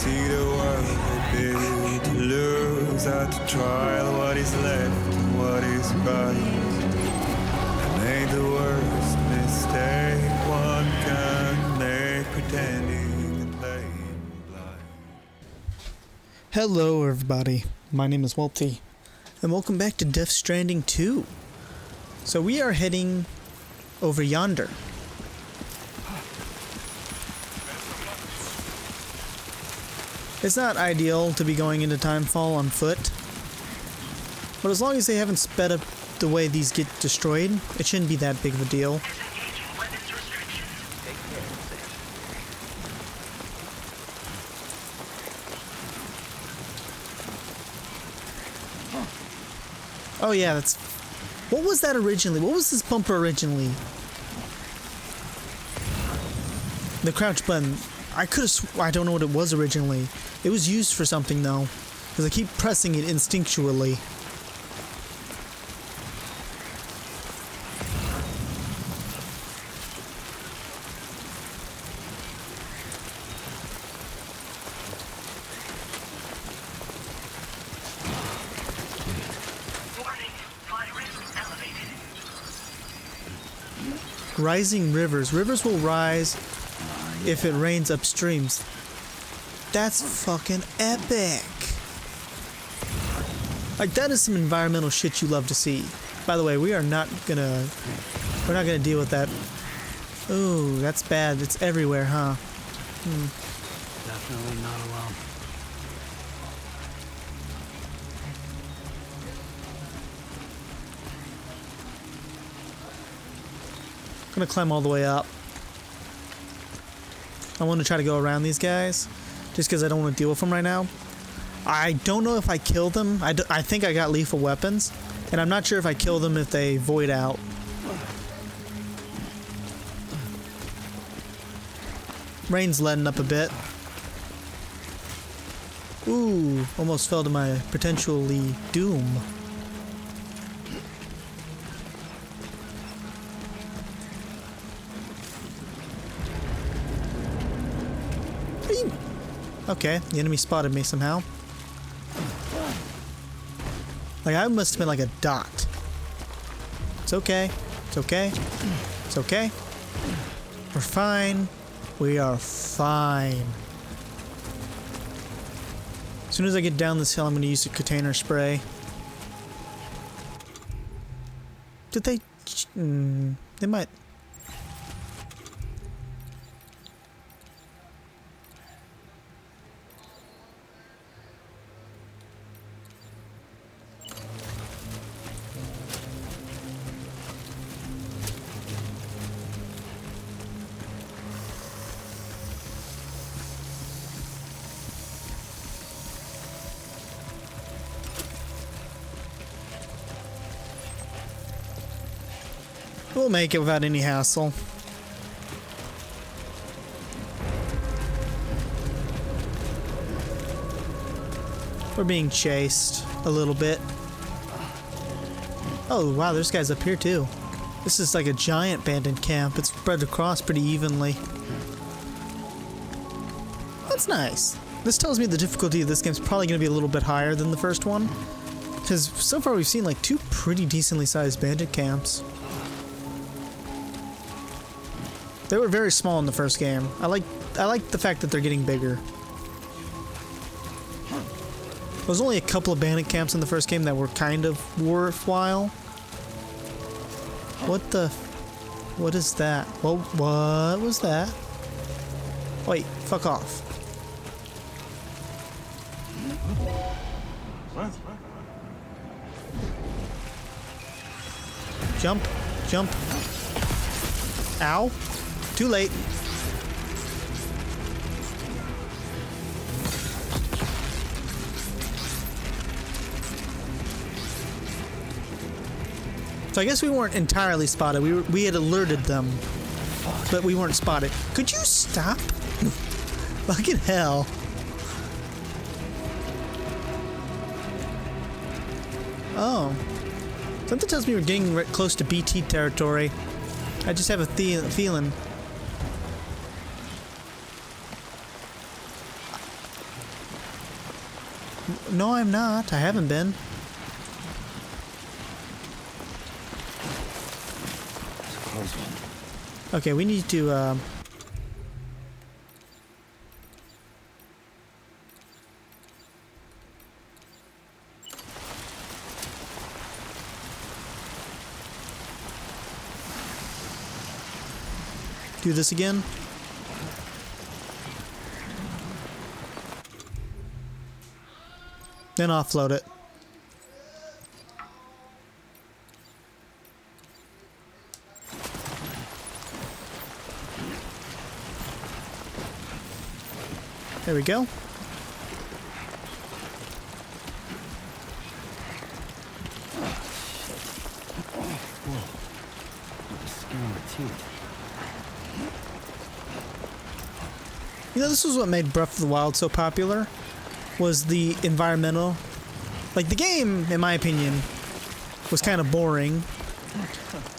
see the world a bit to lose at the trial. What is left and what is right? I made the worst mistake one can make, pretending and playing blind. Hello everybody, my name is Walty, and welcome back to Death Stranding 2. So we are heading over yonder. It's not ideal to be going into Timefall on foot, but as long as they haven't sped up the way these get destroyed, it shouldn't be that big of a deal. Oh yeah, that's... What was that originally? What was this bumper originally? The crouch button. I could have... I don't know what it was originally. It was used for something though, because I keep pressing it instinctually. Rising rivers. Rivers will rise if it rains upstreams. That's fucking epic. Like, that is some environmental shit you love to see. By the way, we're not gonna deal with that. Ooh, that's bad. It's everywhere, huh? Definitely not alone. I'm gonna climb all the way up. I want to try to go around these guys, just because I don't want to deal with them right now. I don't know if I kill them. I think I got lethal weapons, and I'm not sure if I kill them if they void out. Rain's letting up a bit. Ooh, almost fell to my potentially doom. Okay, the enemy spotted me somehow. Like, I must have been like a dot. It's okay. It's okay. It's okay. We're fine. We are fine. As soon as I get down this hill, I'm going to use a container spray. Did they... they might... We'll make it without any hassle. We're being chased a little bit. Oh wow, there's guys up here too. This is like a giant abandoned camp. It's spread across pretty evenly. That's nice. This tells me the difficulty of this game's probably going to be a little bit higher than the first one. Because so far we've seen like two pretty decently sized bandit camps. They were very small in the first game. I like the fact that they're getting bigger. There was only a couple of bandit camps in the first game that were kind of worthwhile. What is that? Well, what was that? Wait, fuck off. Jump, jump. Ow. Too late. So I guess we weren't entirely spotted. We had alerted them, but we weren't spotted. Could you stop? Fucking hell. Oh. Something tells me we're getting close to BT territory. I just have a feeling. No, I'm not. I haven't been. It's a close one. Okay, we need to, do this again. Then offload it. There we go. Whoa. With the skin on my teeth. You know, this was what made Breath of the Wild so popular, was the environmental. Like, the game, in my opinion, was kind of boring,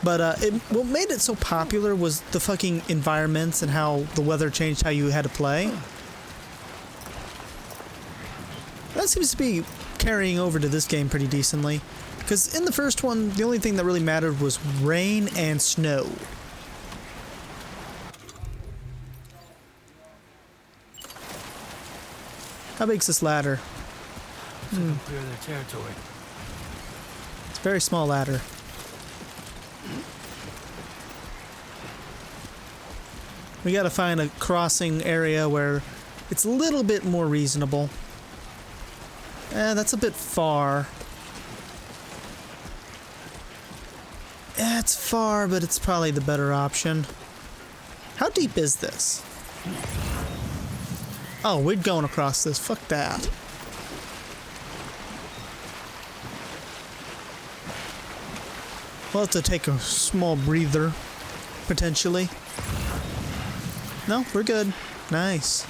but what made it so popular was the fucking environments and how the weather changed how you had to play. That seems to be carrying over to this game pretty decently, because in the first one, the only thing that really mattered was rain and snow. How big's this ladder? To clear their territory. It's a very small ladder. We gotta find a crossing area where it's a little bit more reasonable. That's a bit far. It's far, but it's probably the better option. How deep is this? Oh, we're going across this. Fuck that. We'll have to take a small breather, potentially. No, we're good. Nice.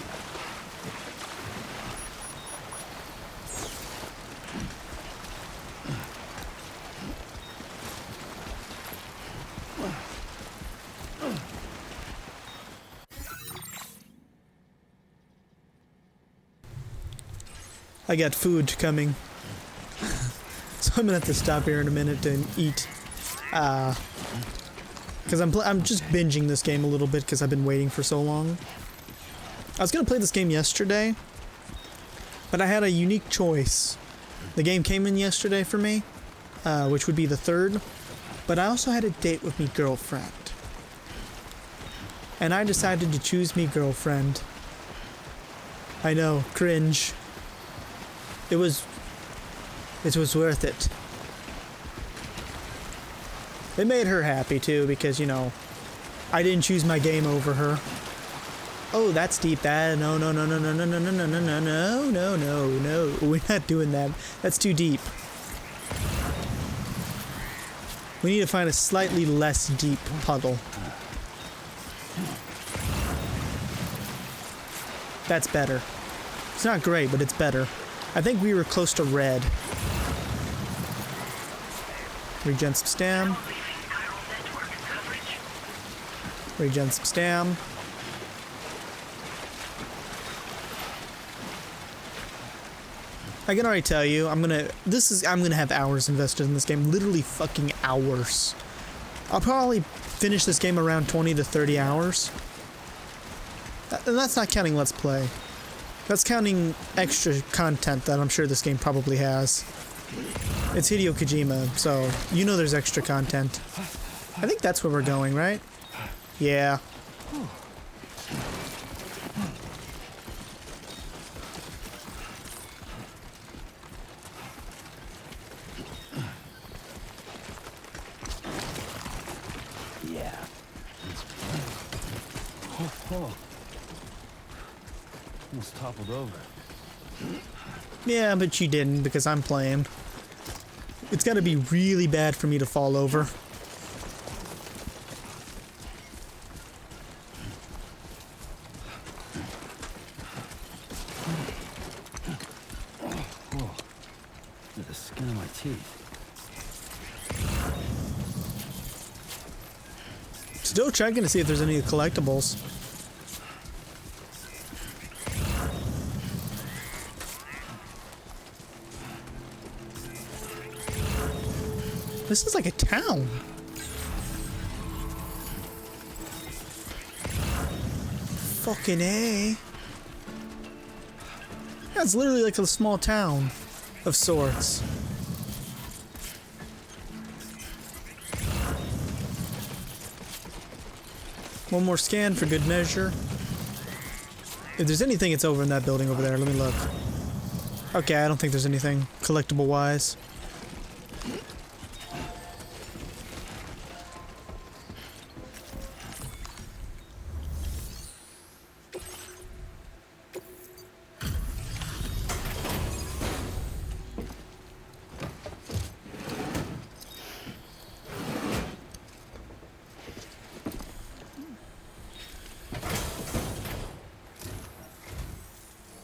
I got food coming. So I'm gonna have to stop here in a minute to eat. Because I'm just binging this game a little bit because I've been waiting for so long. I was gonna play this game yesterday, but I had a unique choice. The game came in yesterday for me, which would be the 3rd, but I also had a date with me girlfriend. And I decided to choose me girlfriend. I know, cringe. It was worth it. It made her happy too, because, you know, I didn't choose my game over her. Oh, that's deep. That no. We're not doing that. That's too deep. We need to find a slightly less deep puddle. That's better. It's not great, but it's better. I think we were close to red. Regen some stam. Regen some stam. I can already tell you, I'm gonna have hours invested in this game. Literally fucking hours. I'll probably finish this game around 20 to 30 hours. And that's not counting Let's Play. That's counting extra content that I'm sure this game probably has. It's Hideo Kojima, so you know there's extra content. I think that's where we're going, right? Yeah. Yeah. Oh. Almost toppled over. Yeah, but you didn't because I'm playing. It's gotta be really bad for me to fall over. Whoa. With the skin on my teeth. Still checking to see if there's any collectibles. this is like a town. Fucking A. That's literally like a small town of sorts. One more scan for good measure. If there's anything, it's over in that building over there. Let me look. Okay, I don't think there's anything collectible-wise.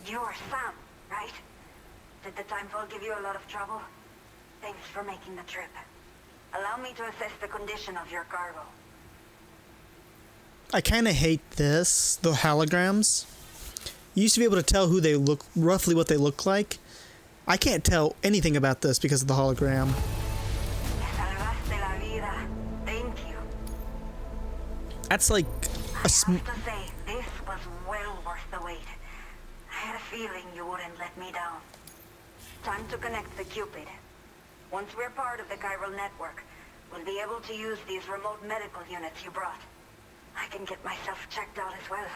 You're Sam, right? Did the timefall give you a lot of trouble? Thanks for making the trip. Allow me to assess the condition of your cargo. I kind of hate this, the holograms. You used to be able to tell who they look, roughly what they look like. I can't tell anything about this because of the hologram. Me salvaste la vida. Thank you. That's like I a have to say, this was well worth the wait. I had a feeling you wouldn't let me down. Time to connect the Cupid. Once we're part of the chiral network, we'll be able to use these remote medical units you brought. I can get myself checked out as well.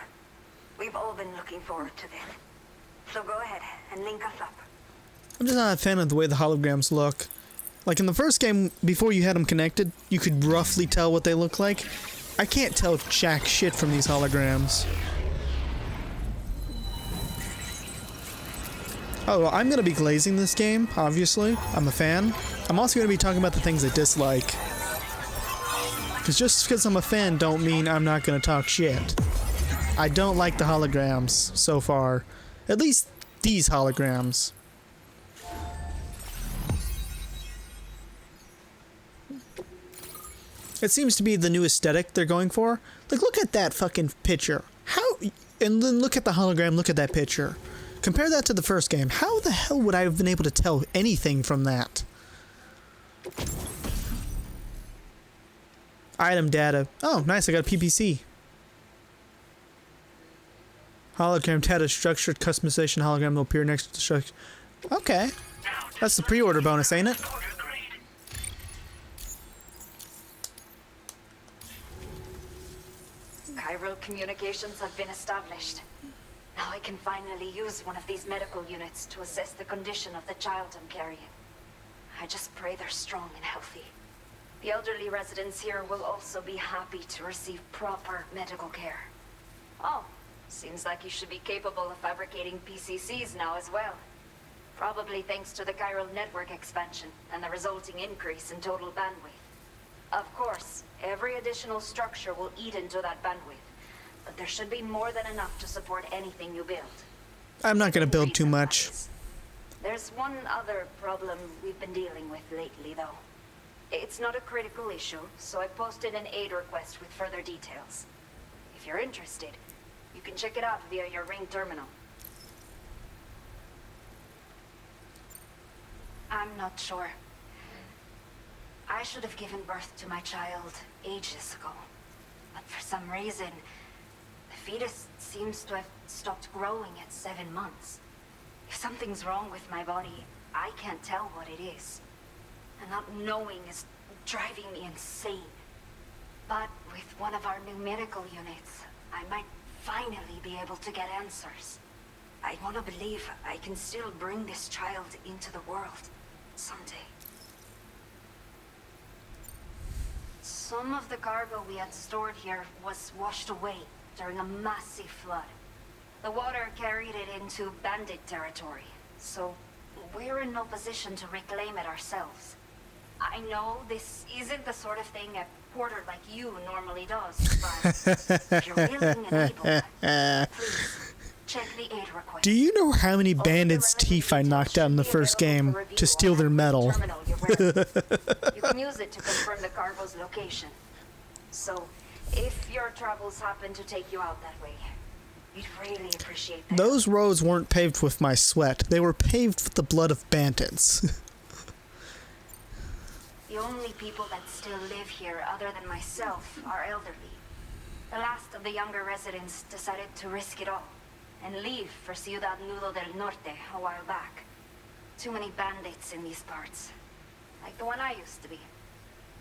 We've all been looking forward to this. So go ahead and link us up. I'm just not a fan of the way the holograms look. Like in the first game, before you had them connected, you could roughly tell what they look like. I can't tell jack shit from these holograms. Oh, well, I'm going to be glazing this game, obviously. I'm a fan. I'm also going to be talking about the things I dislike. Because just because I'm a fan don't mean I'm not going to talk shit. I don't like the holograms so far. At least these holograms. It seems to be the new aesthetic they're going for. Like, look at that fucking picture. How... And then look at the hologram, look at that picture. Compare that to the first game. How the hell would I have been able to tell anything from that? Item data. Oh, nice, I got a PPC. Hologram data, structured customization hologram will appear next to the structure. Okay. That's the pre-order bonus, ain't it? Chiral communications have been established. Now I can finally use one of these medical units to assess the condition of the child I'm carrying. I just pray they're strong and healthy. The elderly residents here will also be happy to receive proper medical care. Oh, seems like you should be capable of fabricating PCCs now as well. Probably thanks to the chiral network expansion and the resulting increase in total bandwidth. Of course, every additional structure will eat into that bandwidth, but there should be more than enough to support anything you build. I'm not going to build too much. There's one other problem we've been dealing with lately, though. It's not a critical issue, so I posted an aid request with further details. If you're interested, you can check it out via your Ring terminal. I'm not sure. I should have given birth to my child ages ago, but for some reason, the fetus seems to have stopped growing at 7 months. If something's wrong with my body, I can't tell what it is. And not knowing is driving me insane. But with one of our new medical units, I might finally be able to get answers. I want to believe I can still bring this child into the world someday. Some of the cargo we had stored here was washed away during a massive flood. The water carried it into bandit territory, so we're in no position to reclaim it ourselves. I know this isn't the sort of thing a porter like you normally does, but if you're willing and able, please check the aid request. Do you know how many bandits' teeth I knocked out in the first game to steal their metal? You can use it to confirm the cargo's location. So, if your travels happen to take you out that way, we'd really appreciate that. Those roads weren't paved with my sweat. They were paved with the blood of bandits. The only people that still live here, other than myself, are elderly. The last of the younger residents decided to risk it all and leave for Ciudad Nudo del Norte a while back. Too many bandits in these parts. Like the one I used to be.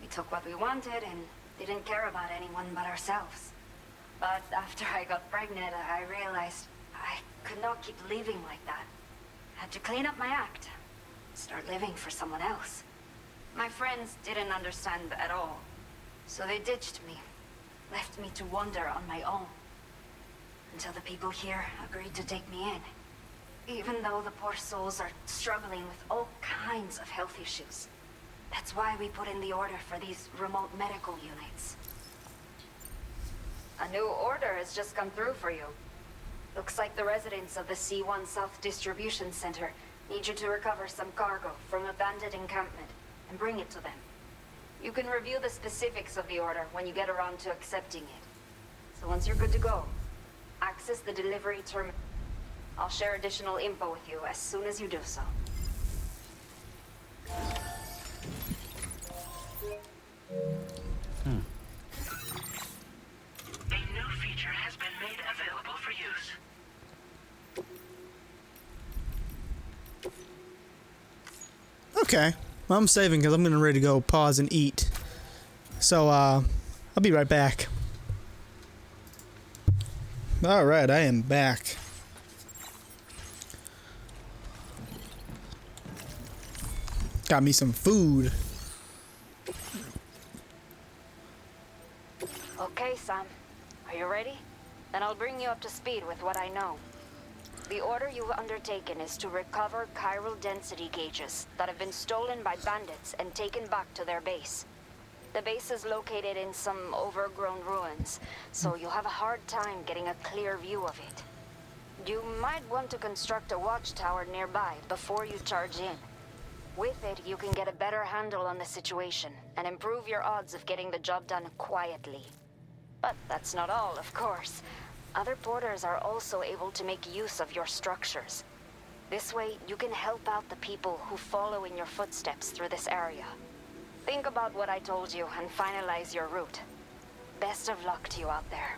We took what we wanted and didn't care about anyone but ourselves. But after I got pregnant, I realized I could not keep living like that. Had to clean up my act. Start living for someone else. My friends didn't understand at all. So they ditched me. Left me to wander on my own. Until the people here agreed to take me in. Even though the poor souls are struggling with all kinds of health issues. That's why we put in the order for these remote medical units. A new order has just come through for you. Looks like the residents of the C1 South Distribution Center need you to recover some cargo from a bandit encampment and bring it to them. You can review the specifics of the order when you get around to accepting it. So once you're good to go, access the delivery terminal. I'll share additional info with you as soon as you do so. A new feature has been made available for use. Okay. Well, I'm saving because I'm getting ready to go pause and eat. So, I'll be right back. Alright, I am back. Got me some food. Okay, Sam. Are you ready? Then I'll bring you up to speed with what I know. The order you've undertaken is to recover chiral density gauges that have been stolen by bandits and taken back to their base. The base is located in some overgrown ruins, so you'll have a hard time getting a clear view of it. You might want to construct a watchtower nearby before you charge in. With it, you can get a better handle on the situation and improve your odds of getting the job done quietly. But that's not all, of course. Other porters are also able to make use of your structures. This way, you can help out the people who follow in your footsteps through this area. Think about what I told you and finalize your route. Best of luck to you out there.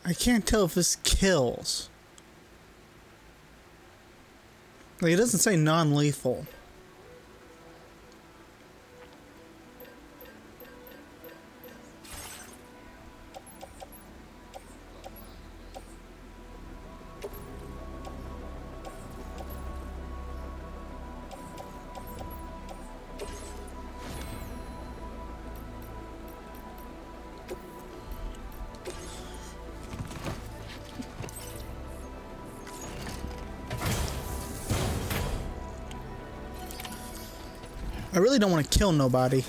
I can't tell if this kills. Like, it doesn't say non-lethal. I really don't want to kill nobody.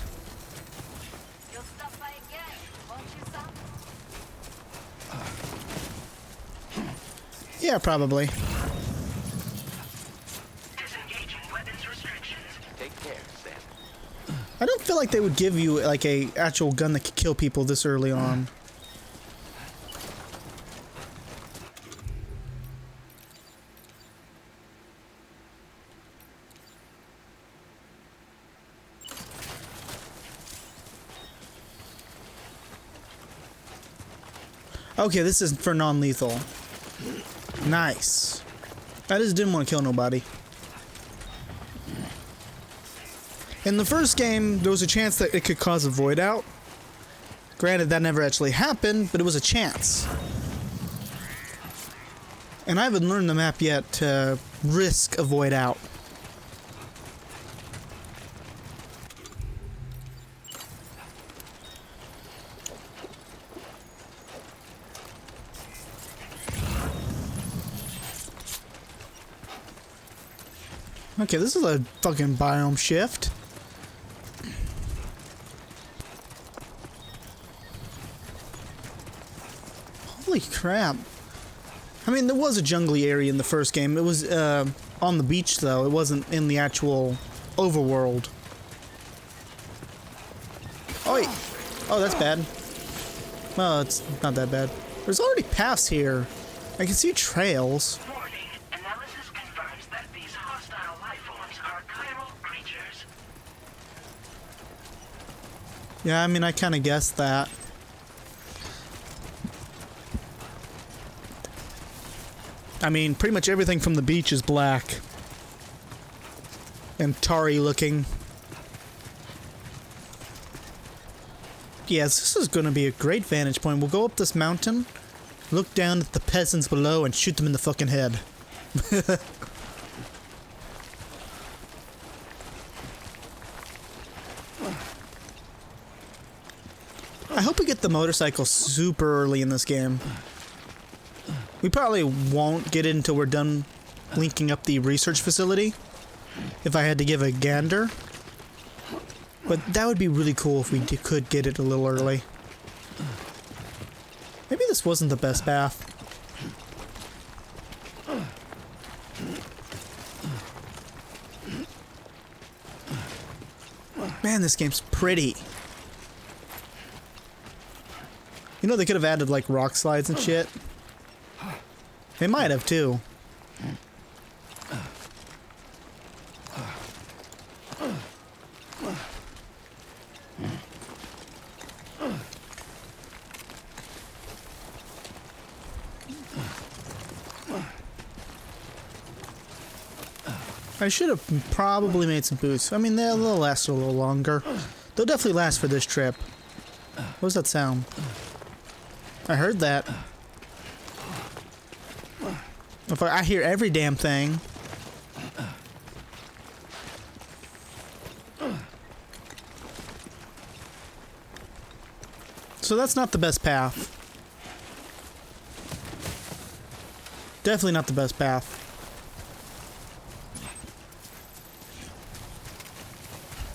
You'll stop by again, won't you, Sam? Yeah, probably. Disengaging weapons restrictions. Take care, Sam. I don't feel like they would give you like a actual gun that could kill people this early on. Okay, this is for non-lethal. Nice. I just didn't want to kill nobody. In the first game, there was a chance that it could cause a void out. Granted, that never actually happened, but it was a chance. And I haven't learned the map yet to risk a void out. Okay, this is a fucking biome shift. Holy crap. I mean, there was a jungly area in the first game. It was on the beach, though. It wasn't in the actual overworld. Oh, wait. Oh, that's bad. Well, it's not that bad. There's already paths here. I can see trails. Warning. Analysis confirms that these hostile life forms are chiral creatures. Yeah, I mean, I kind of guessed that. I mean, pretty much everything from the beach is black. And tarry looking. Yes, this is going to be a great vantage point. We'll go up this mountain, look down at the peasants below, and shoot them in the fucking head. I hope we get the motorcycle super early in this game. We probably won't get it until we're done linking up the research facility, if I had to give a gander. But that would be really cool if we could get it a little early. Maybe this wasn't the best path. Man, this game's pretty. You know, they could have added like rock slides and shit. They might have too. I should have probably made some boots. I mean, they'll last a little longer. They'll definitely last for this trip. What was that sound? I heard that. If I hear every damn thing. So that's not the best path. Definitely not the best path.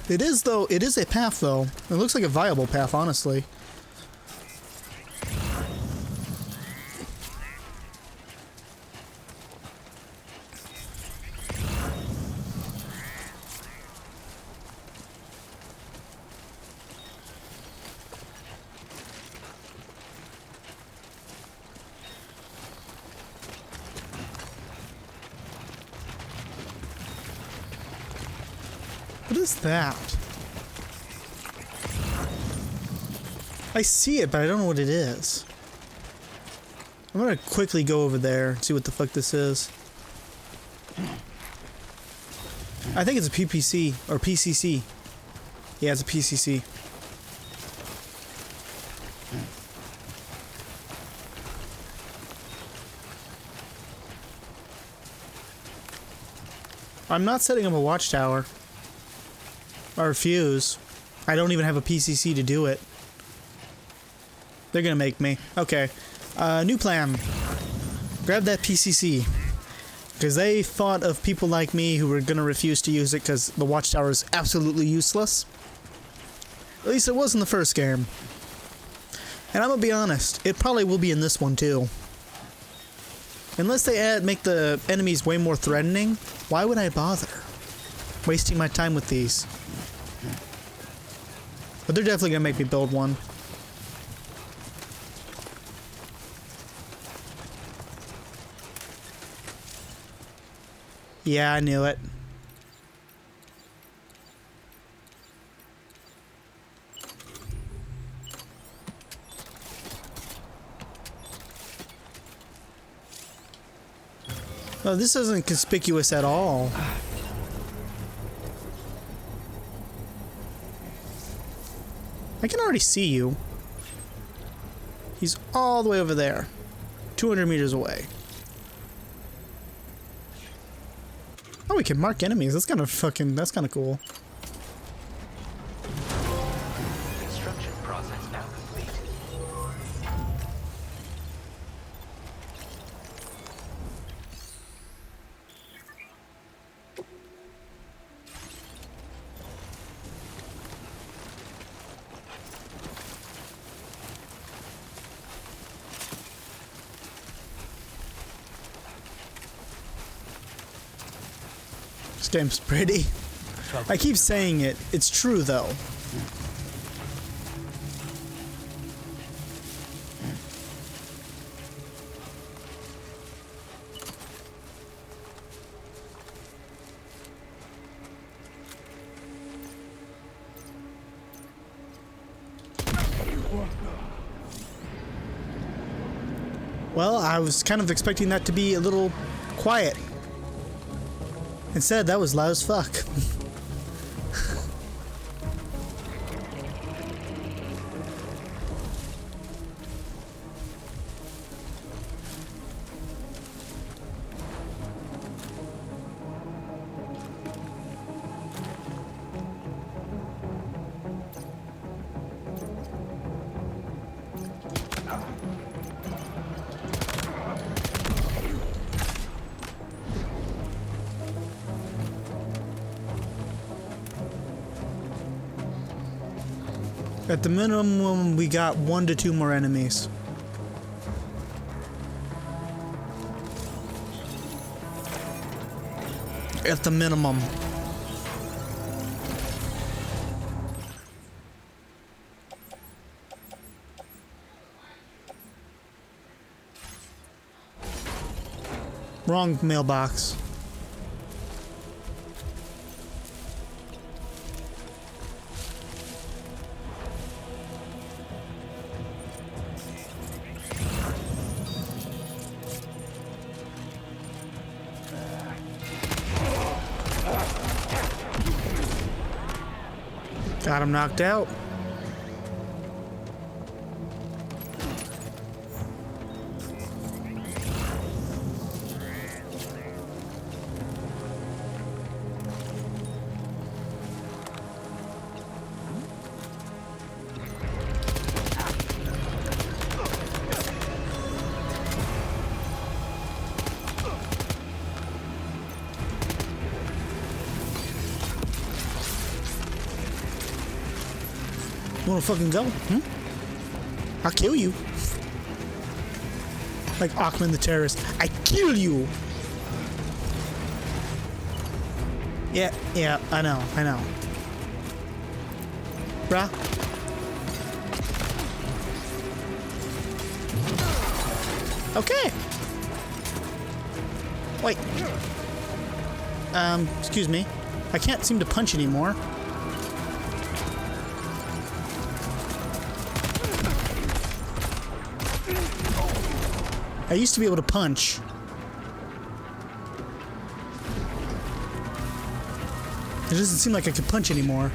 It is, though. It is a path, though. It looks like a viable path, honestly. What is that? I see it, but I don't know what it is. I'm gonna quickly go over there and see what the fuck this is. I think it's a PPC or PCC. Yeah, it's a PCC. I'm not setting up a watchtower. Or a fuse. I don't even have a PCC to do it. They're gonna make me. Okay. New plan. Grab that PCC. Because they thought of people like me who were gonna refuse to use it because the watchtower is absolutely useless. At least it was in the first game. And I'm gonna be honest, it probably will be in this one too. Unless they make the enemies way more threatening, why would I bother wasting my time with these? But they're definitely gonna make me build one. Yeah, I knew it. Oh, this isn't conspicuous at all. I can already see you. He's all the way over there. 200 meters away. Oh, we can mark enemies. That's kind of cool. Construction process now complete. This game's pretty. I keep saying it. It's true, though. Well, I was kind of expecting that to be a little quiet. Instead, that was loud as fuck. At the minimum, we got 1 to 2 more enemies. At the minimum. Wrong mailbox. Got him knocked out. You wanna fucking go? I'll kill you. Like Achman the terrorist. I kill you! Yeah, I know. Bruh. Okay. Wait. Excuse me. I can't seem to punch anymore. I used to be able to punch. It doesn't seem like I can punch anymore.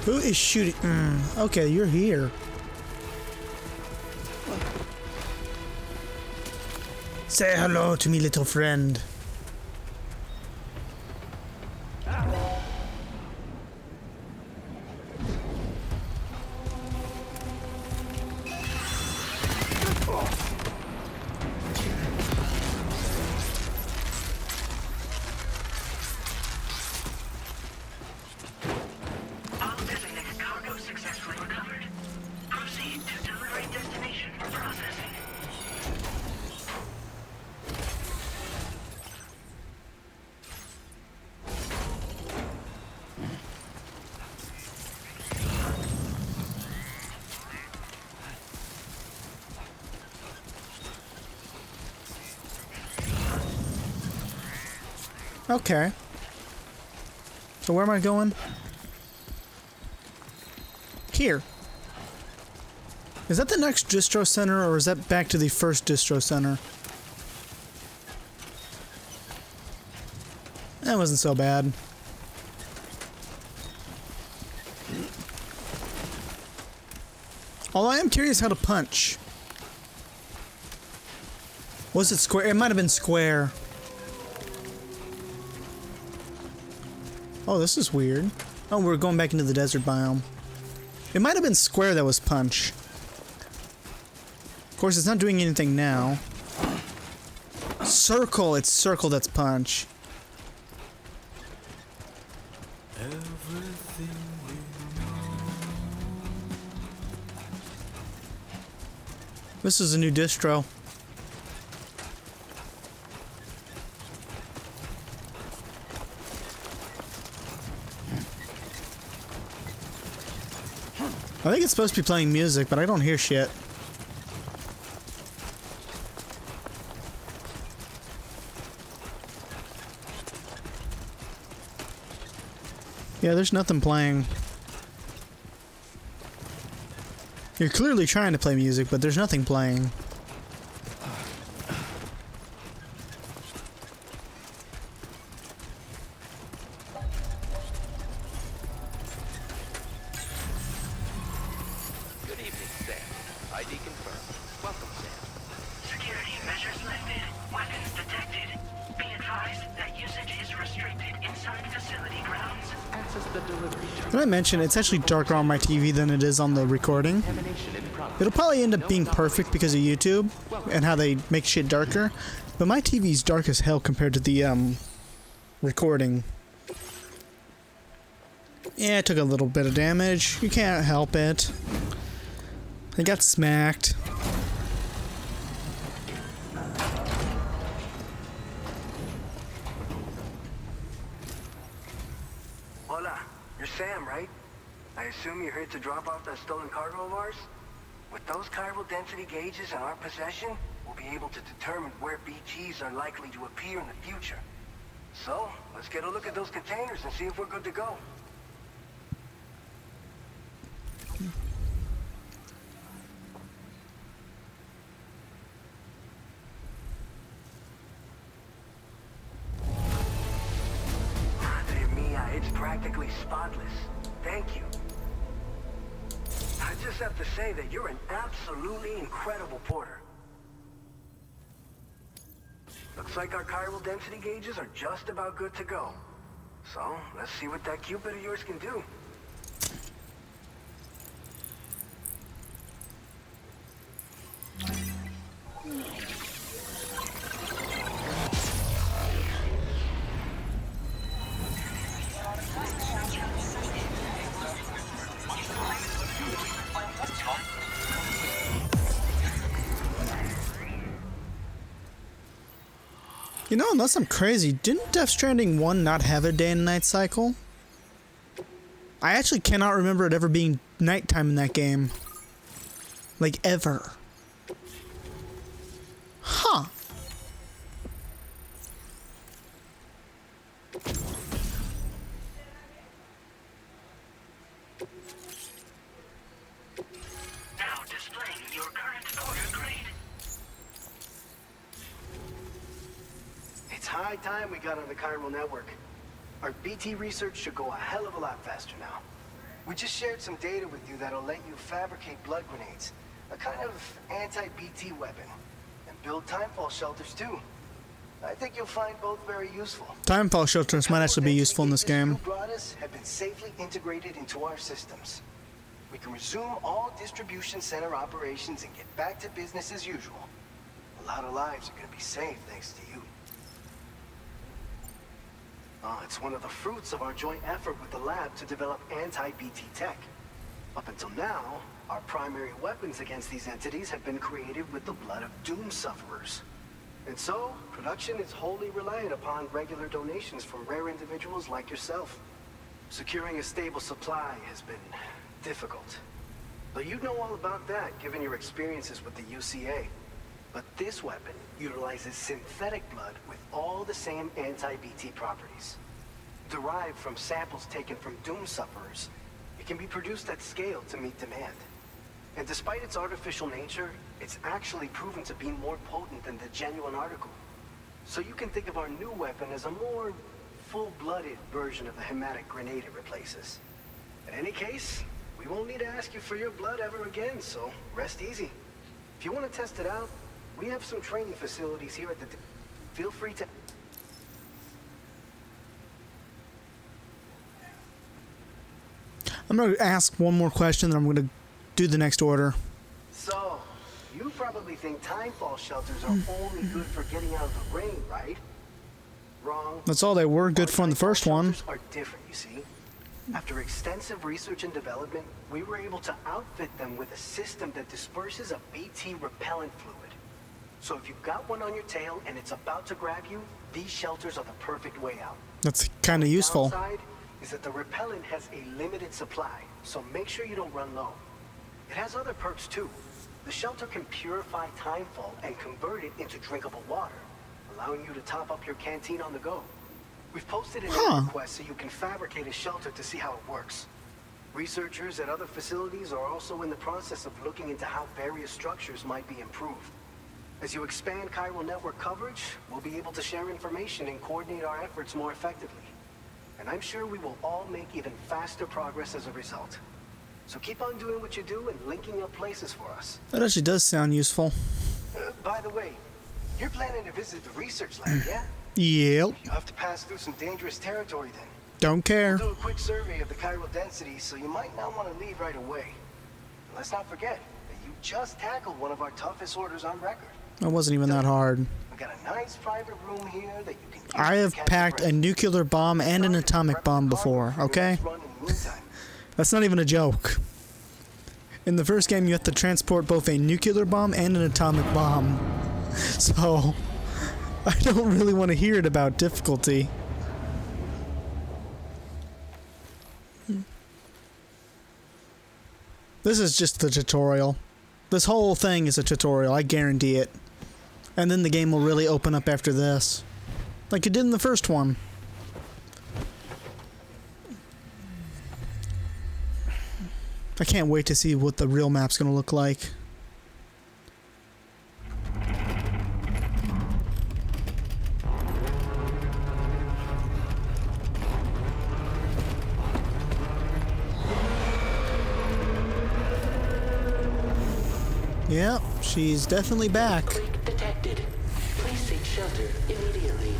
Who is shooting? Okay, you're here. Say hello to me, little friend. All designated cargo successfully recovered. Proceed to delivery destination for processing. Okay. So where am I going? Here. Is that the next distro center, or is that back to the first distro center? That wasn't so bad. Although I am curious how to punch. Was it square? It might have been square. Oh, this is weird. Oh, we're going back into the desert biome. It might have been square that was punch. Of course, it's not doing anything now. Circle, it's circle that's punch. This is a new distro. I think it's supposed to be playing music, but I don't hear shit. Yeah, there's nothing playing. You're clearly trying to play music, but there's nothing playing. Good evening, Sam. ID confirmed. Welcome, Sam. Security measures lifted. Weapons detected. Be advised that usage is restricted inside facility grounds. Access the delivery terminal. Did I mention it's actually darker on my TV than it is on the recording? Contamination in progress. It'll probably end up being perfect because of YouTube and how they make shit darker. But my TV's dark as hell compared to the recording. Yeah, it took a little bit of damage. You can't help it. I got smacked. Hola, you're Sam, right? I assume you're here to drop off that stolen cargo of ours? With those chiral density gauges in our possession, we'll be able to determine where BGs are likely to appear in the future. So, let's get a look at those containers and see if we're good to go. Madre mia, it's practically spotless. Thank you. I just have to say that you're an absolutely incredible porter. Looks like our chiral density gauges are just about good to go. So, let's see what that Cupid of yours can do. You know, unless I'm crazy, didn't Death Stranding 1 not have a day and night cycle? I actually cannot remember it ever being nighttime in that game. Like, ever. Huh. Now displaying your current porter grade. It's high time we got on the chiral network. Our BT research should go a hell of a lot faster now. We just shared some data with you that'll let you fabricate blood grenades, a kind of anti-BT weapon, and build timefall shelters too. I think you'll find both very useful. Timefall shelters might actually be useful in this game. The brought us have been safely integrated into our systems. We can resume all distribution center operations and get back to business as usual. A lot of lives are going to be saved thanks to you. It's one of the fruits of our joint effort with the lab to develop anti-BT tech. Up until now, our primary weapons against these entities have been created with the blood of doom sufferers. And so, production is wholly reliant upon regular donations from rare individuals like yourself. Securing a stable supply has been difficult. But you'd know all about that, given your experiences with the UCA. But this weapon utilizes synthetic blood with all the same anti-BT properties. Derived from samples taken from doom sufferers, it can be produced at scale to meet demand. And despite its artificial nature, it's actually proven to be more potent than the genuine article. So you can think of our new weapon as a more full-blooded version of the hematic grenade it replaces. In any case, we won't need to ask you for your blood ever again, so rest easy. If you want to test it out, we have some training facilities here at the... Feel free to... I'm going to ask one more question, then I'm going to do the next order. So, you probably think timefall shelters are only good for getting out of the rain, right? Wrong. That's all they were good for in the first one. Shelters are different, you see. After extensive research and development, we were able to outfit them with a system that disperses a BT repellent fluid. So if you've got one on your tail and it's about to grab you, these shelters are the perfect way out. That's kind of useful. The downside is that the repellent has a limited supply, so make sure you don't run low. It has other perks too. The shelter can purify timefall and convert it into drinkable water, allowing you to top up your canteen on the go. We've posted an aid request so you can fabricate a shelter to see how it works. Researchers at other facilities are also in the process of looking into how various structures might be improved. As you expand chiral network coverage, we'll be able to share information and coordinate our efforts more effectively. And I'm sure we will all make even faster progress as a result. So keep on doing what you do and linking up places for us. That actually does sound useful. By the way, you're planning to visit the research lab, yeah? Yep. You have to pass through some dangerous territory then. Don't care. We'll do a quick survey of the chiral density, so you might not want to leave right away. And let's not forget that you just tackled one of our toughest orders on record. That wasn't even that hard. We got a nice private room here that you can use I have to catch packed your a breath. nuclear bomb and an atomic bomb before, okay? That's not even a joke. In the first game, you have to transport both a nuclear bomb and an atomic bomb. So, I don't really want to hear it about difficulty. This is just the tutorial. This whole thing is a tutorial, I guarantee it. And then the game will really open up after this. Like it did in the first one. I can't wait to see what the real map's gonna look like. Yep, she's definitely back. Leak detected. Please seek shelter immediately.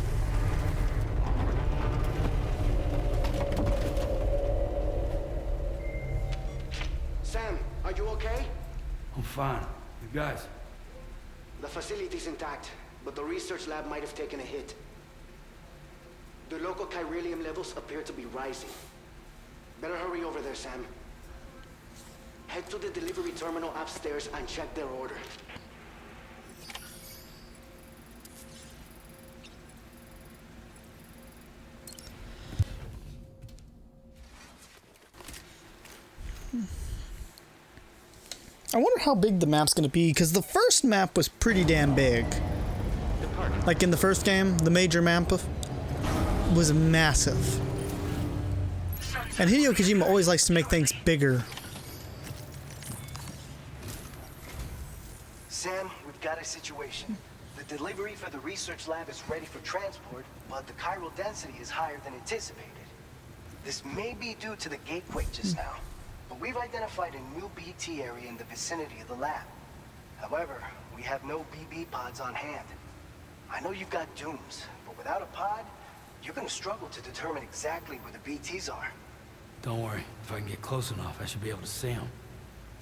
Sam, are you okay? I'm fine. You guys? The facility's intact, but the research lab might have taken a hit. The local chiralium levels appear to be rising. Better hurry over there, Sam. Head to the delivery terminal upstairs and check their order. I wonder how big the map's gonna be, because the first map was pretty damn big. Like in the first game, the major map was massive. And Hideo Kojima always likes to make things bigger. Sam, we've got a situation. The delivery for the research lab is ready for transport, but the chiral density is higher than anticipated. This may be due to the gatequake just now, but we've identified a new BT area in the vicinity of the lab. However, we have no BB pods on hand. I know you've got dooms, but without a pod, you're gonna struggle to determine exactly where the BTs are. Don't worry. If I can get close enough, I should be able to see them.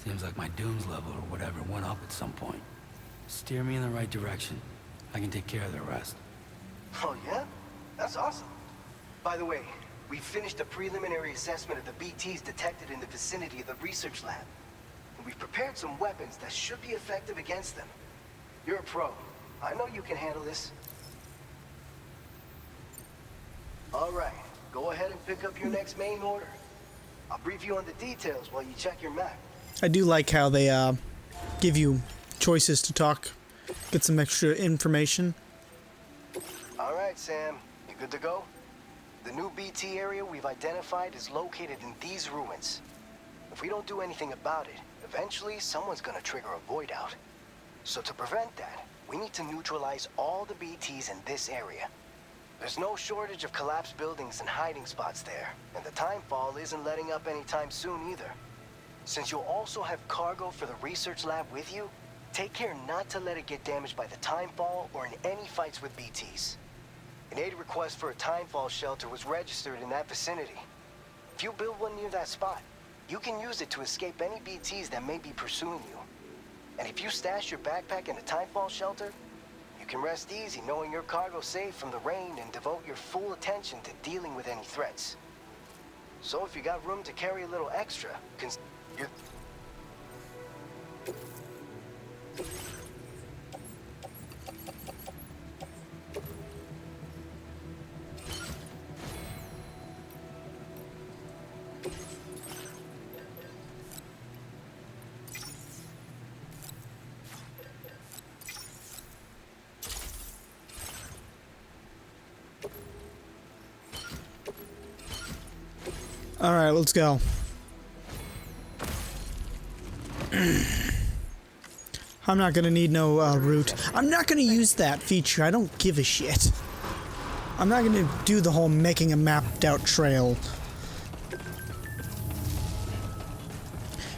Seems like my dooms level or whatever went up at some point. Steer me in the right direction. I can take care of the rest. Oh yeah? That's awesome. By the way, we finished a preliminary assessment of the BTs detected in the vicinity of the research lab. And we've prepared some weapons that should be effective against them. You're a pro. I know you can handle this. All right, go ahead and pick up your next main order. I'll brief you on the details while you check your map. I do like how they give you choices to talk, get some extra information. All right, Sam, you good to go? The new BT area we've identified is located in these ruins. If we don't do anything about it, eventually someone's gonna trigger a void out. So to prevent that, we need to neutralize all the BTs in this area. There's no shortage of collapsed buildings and hiding spots there, and the timefall isn't letting up anytime soon either. Since you'll also have cargo for the research lab with you, take care not to let it get damaged by the timefall or in any fights with BTs. An aid request for a timefall shelter was registered in that vicinity. If you build one near that spot, you can use it to escape any BTs that may be pursuing you. And if you stash your backpack in a timefall shelter, you can rest easy knowing your cargo's safe from the rain and devote your full attention to dealing with any threats. So if you got room to carry a little extra, you... All right, let's go. I'm not gonna need no route. I'm not gonna use that feature. I don't give a shit. I'm not gonna do the whole making a mapped out trail.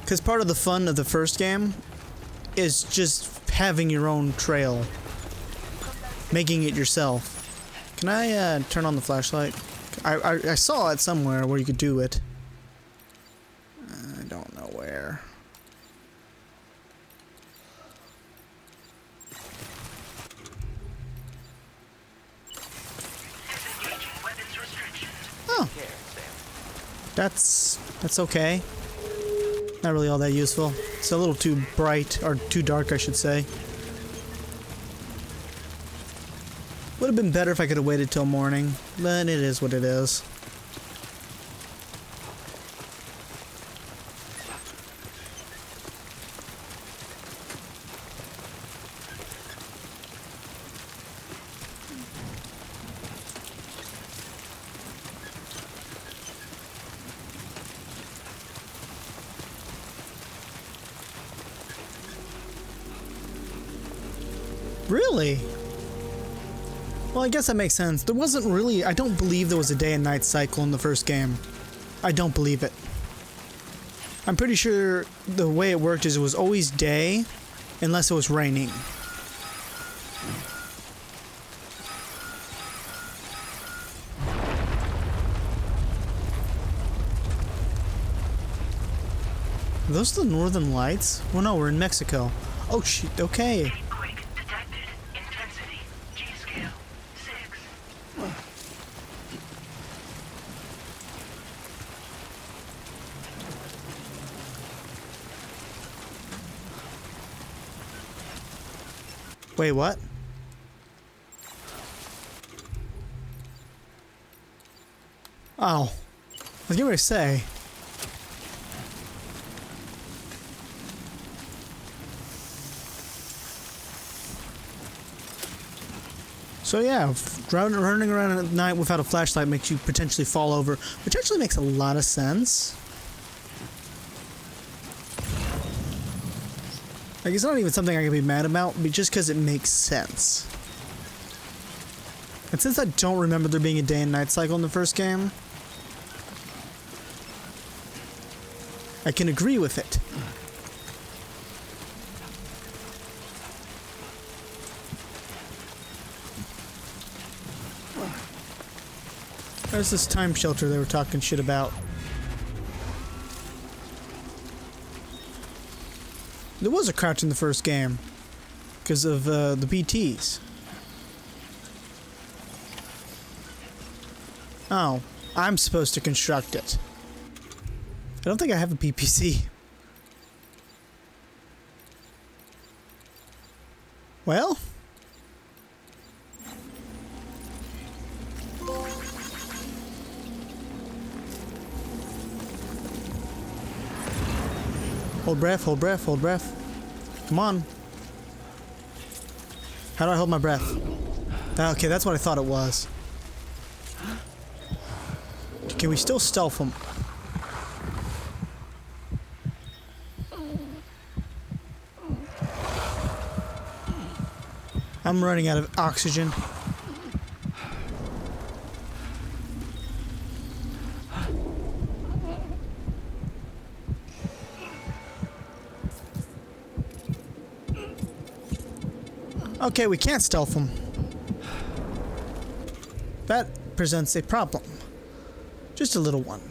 Because part of the fun of the first game is just having your own trail. Making it yourself. Can I turn on the flashlight? I saw it somewhere where you could do it. I don't know where. Oh. That's okay. Not really all that useful. It's a little too bright, or too dark, I should say. Would have been better if I could have waited till morning, but it is what it is. Really? Well, I guess that makes sense. There wasn't really... I don't believe there was a day and night cycle in the first game. I don't believe it. I'm pretty sure the way it worked is it was always day, unless it was raining. Are those the Northern Lights? Well, no, we're in Mexico. Oh, shit, okay. Wait, what? Oh. I was getting ready to say. So yeah, running around at night without a flashlight makes you potentially fall over, which actually makes a lot of sense. Like, it's not even something I can be mad about, but just because it makes sense. And since I don't remember there being a day and night cycle in the first game, I can agree with it. There's this time shelter they were talking shit about. There was a crouch in the first game because of the PTs. Oh, I'm supposed to construct it. I don't think I have a PPC. Well? Hold breath, hold breath, hold breath. Come on. How do I hold my breath? Okay, that's what I thought it was. Can we still stealth them? I'm running out of oxygen. Okay, we can't stealth them. That presents a problem. Just a little one.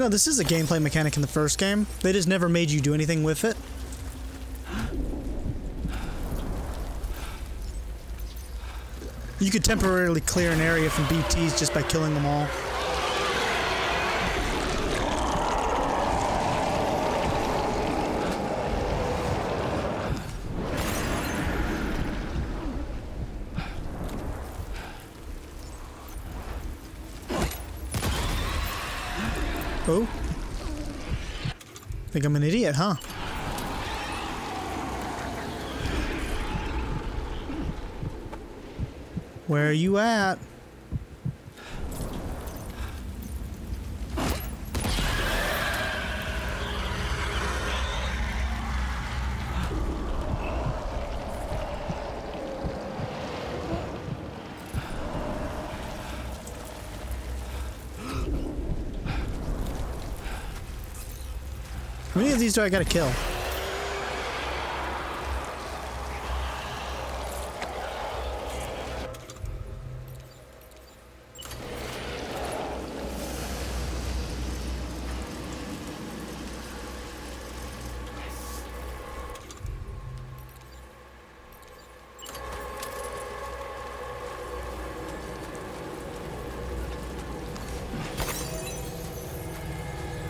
know, this is a gameplay mechanic in the first game. They just never made you do anything with it. You could temporarily clear an area from BTs just by killing them all. Oh. Think I'm an idiot, huh? Where are you at? How many of these do I gotta kill?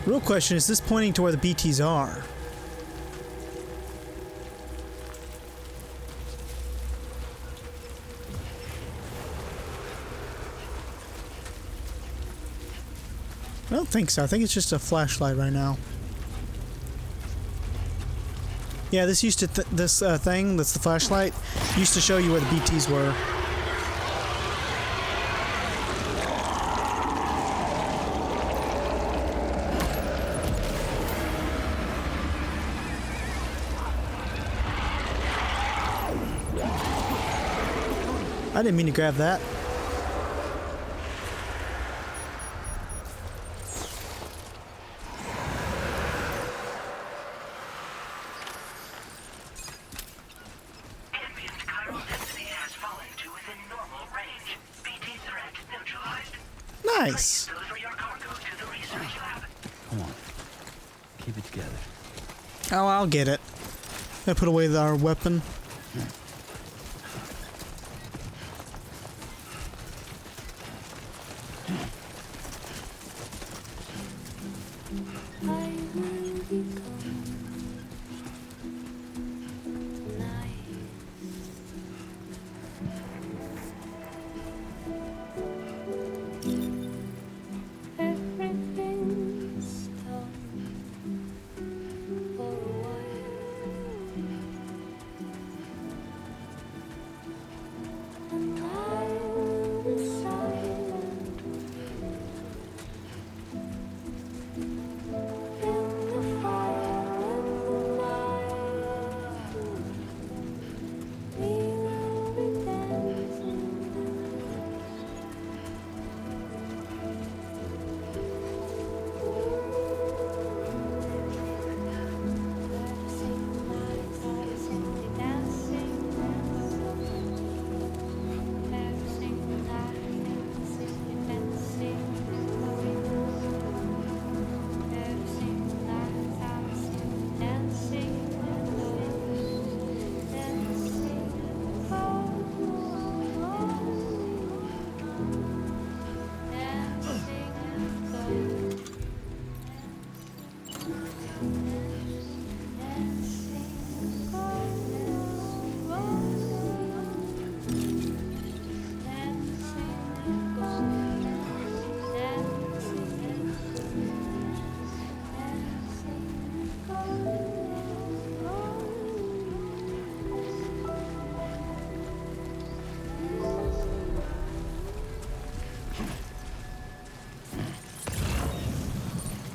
Real question, is this pointing to where the BTs are? I don't think so. I think it's just a flashlight right now. Yeah, this used to this thing that's the flashlight used to show you where the BTs were. I didn't mean to grab that. Ambient chiral density has fallen to within normal range. BT threat neutralized. Nice. Deliver your cargo to the research lab. Come on. Keep it together. Oh, I'll get it. I put away our weapon.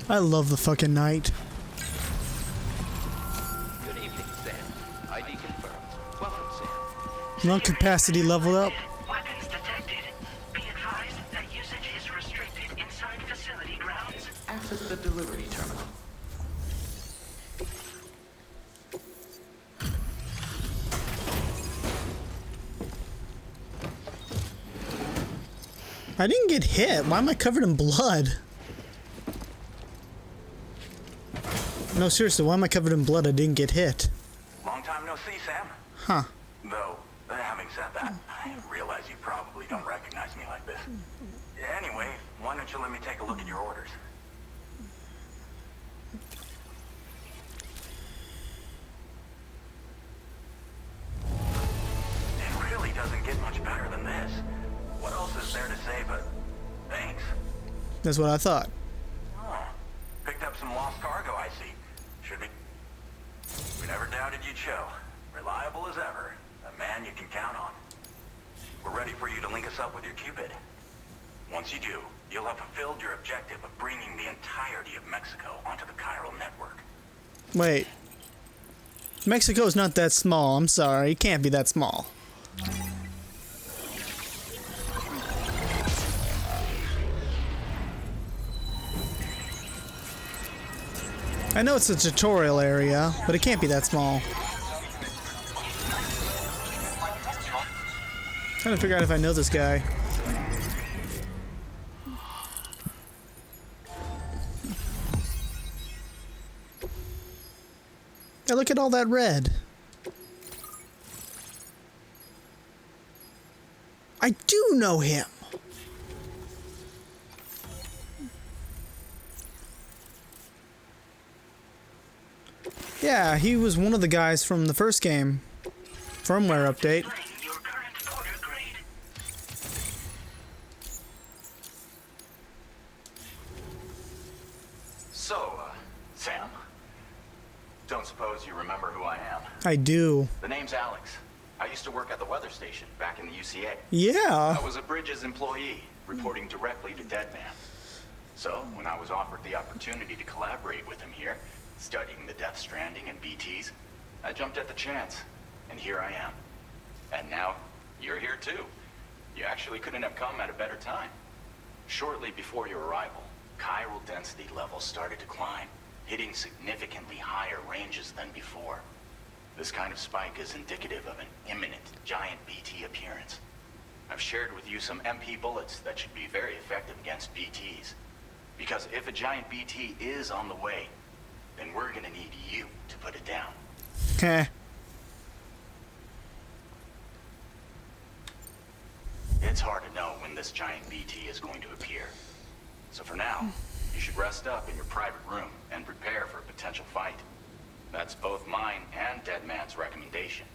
I love the fucking night. Good evening, Sam. ID confirmed. Welcome, Sam. Lung capacity leveled up. Weapons detected. Be advised that usage is restricted inside facility grounds. Access the delivery terminal. I didn't get hit. Why am I covered in blood? No, seriously, why am I covered in blood? I didn't get hit. Long time no see, Sam. Huh. Though, having said that, I realize you probably don't recognize me like this. Anyway, why don't you let me take a look at your orders? It really doesn't get much better than this. What else is there to say but thanks? That's what I thought. Oh, picked up some lost cargo, I see. Should be... We never doubted you'd show. Reliable as ever. A man you can count on. We're ready for you to link us up with your Cupid. Once you do, you'll have fulfilled your objective of bringing the entirety of Mexico onto the chiral network. Wait. Mexico's not that small. I'm sorry. It can't be that small. I know it's a tutorial area, but it can't be that small. Trying to figure out if I know this guy. Yeah, look at all that red. I do know him. Yeah, he was one of the guys from the first game. Firmware update. Your current order grade. So, Sam? Don't suppose you remember who I am? I do. The name's Alex. I used to work at the weather station back in the UCA. Yeah. I was a Bridges employee, reporting directly to Deadman. So, when I was offered the opportunity to collaborate with him here, studying the Death Stranding and BTs, I jumped at the chance, and here I am. And now, you're here too. You actually couldn't have come at a better time. Shortly before your arrival, chiral density levels started to climb, hitting significantly higher ranges than before. This kind of spike is indicative of an imminent giant BT appearance. I've shared with you some MP bullets that should be very effective against BTs. Because if a giant BT is on the way, then we're gonna need you to put it down. Heh. It's hard to know when this giant BT is going to appear. So for now, you should rest up in your private room and prepare for a potential fight. That's both mine and Deadman's recommendation.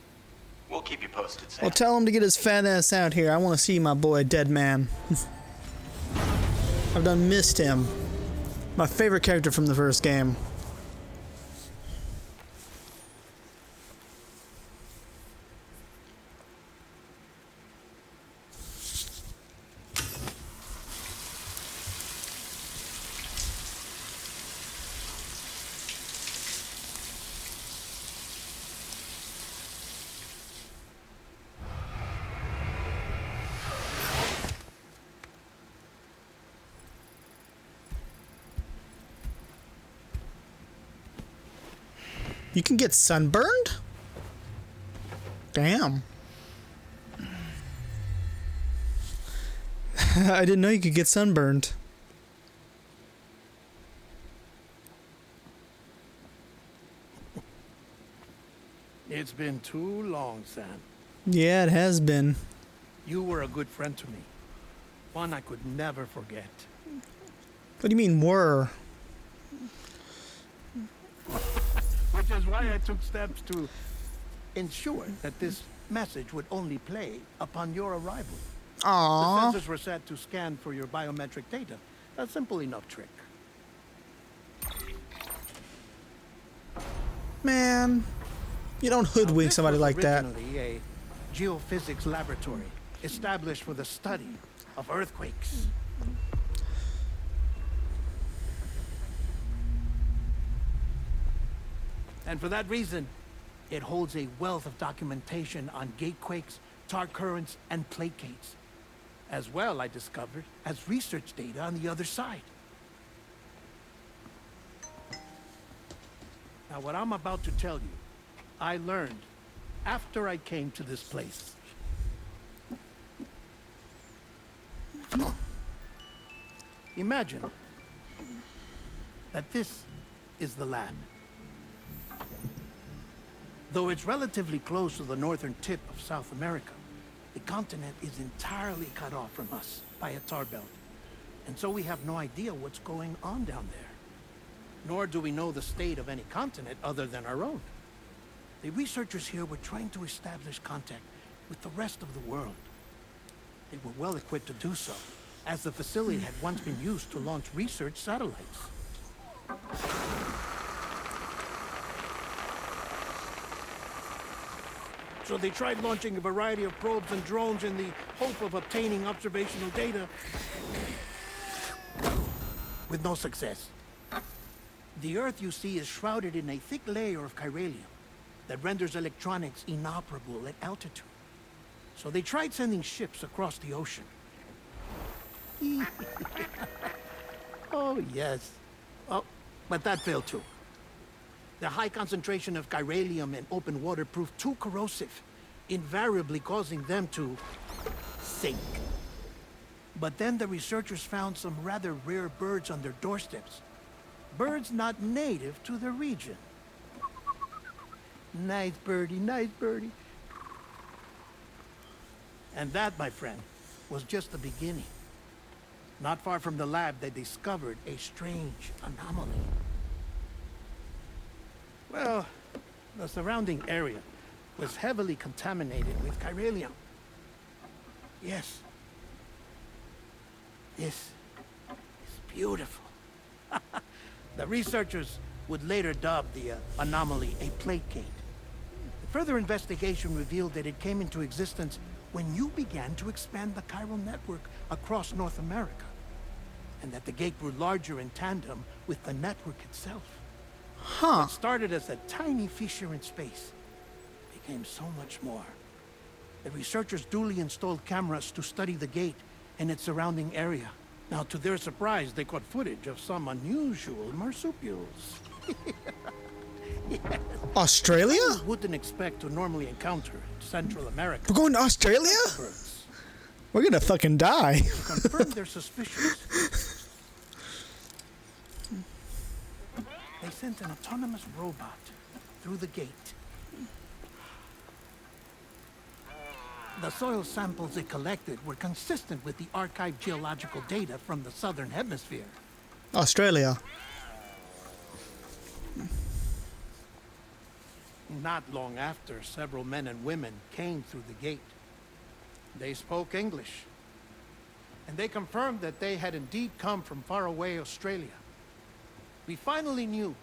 We'll keep you posted, Sam. Well, tell him to get his fat ass out here. I want to see my boy Deadman. I've done missed him. My favorite character from the first game. You can get sunburned? Damn. I didn't know you could get sunburned. It's been too long, Sam. Yeah, it has been. You were a good friend to me. One I could never forget. What do you mean, were? Which is why I took steps to ensure that this message would only play upon your arrival. Aww. The sensors were set to scan for your biometric data. A simple enough trick. Man, you don't hoodwink somebody like that. Originally a geophysics laboratory established for the study of earthquakes. And for that reason, it holds a wealth of documentation on gatequakes, tar currents, and placates. As well, I discovered, as research data on the other side. Now, what I'm about to tell you, I learned after I came to this place. Imagine that this is the lab. Though it's relatively close to the northern tip of South America, the continent is entirely cut off from us by a tar belt. And so we have no idea what's going on down there. Nor do we know the state of any continent other than our own. The researchers here were trying to establish contact with the rest of the world. They were well equipped to do so, as the facility had once been used to launch research satellites. So they tried launching a variety of probes and drones in the hope of obtaining observational data, with no success. The Earth, you see, is shrouded in a thick layer of chiralium that renders electronics inoperable at altitude. So they tried sending ships across the ocean. Oh, yes. Oh, but that failed too. The high concentration of chiralium in open water proved too corrosive, invariably causing them to sink. But then the researchers found some rather rare birds on their doorsteps. Birds not native to the region. Nice birdie, nice birdie. And that, my friend, was just the beginning. Not far from the lab, they discovered a strange anomaly. Well, the surrounding area was heavily contaminated with chiralium. Yes. This is beautiful. The researchers would later dub the anomaly a plate gate. Further investigation revealed that it came into existence when you began to expand the chiral network across North America, and that the gate grew larger in tandem with the network itself. Huh. What started as a tiny fissure in space became so much more. The researchers duly installed cameras to study the gate and its surrounding area. Now, to their surprise, they caught footage of some unusual marsupials. Yes. Australia? You wouldn't expect to normally encounter in Central America. We're going to Australia? Birds. We're gonna fucking die. To confirm their suspicions, they sent an autonomous robot through the gate. The soil samples it collected were consistent with the archived geological data from the southern hemisphere. Australia. Not long after, several men and women came through the gate. They spoke English, and they confirmed that they had indeed come from faraway Australia. We finally knew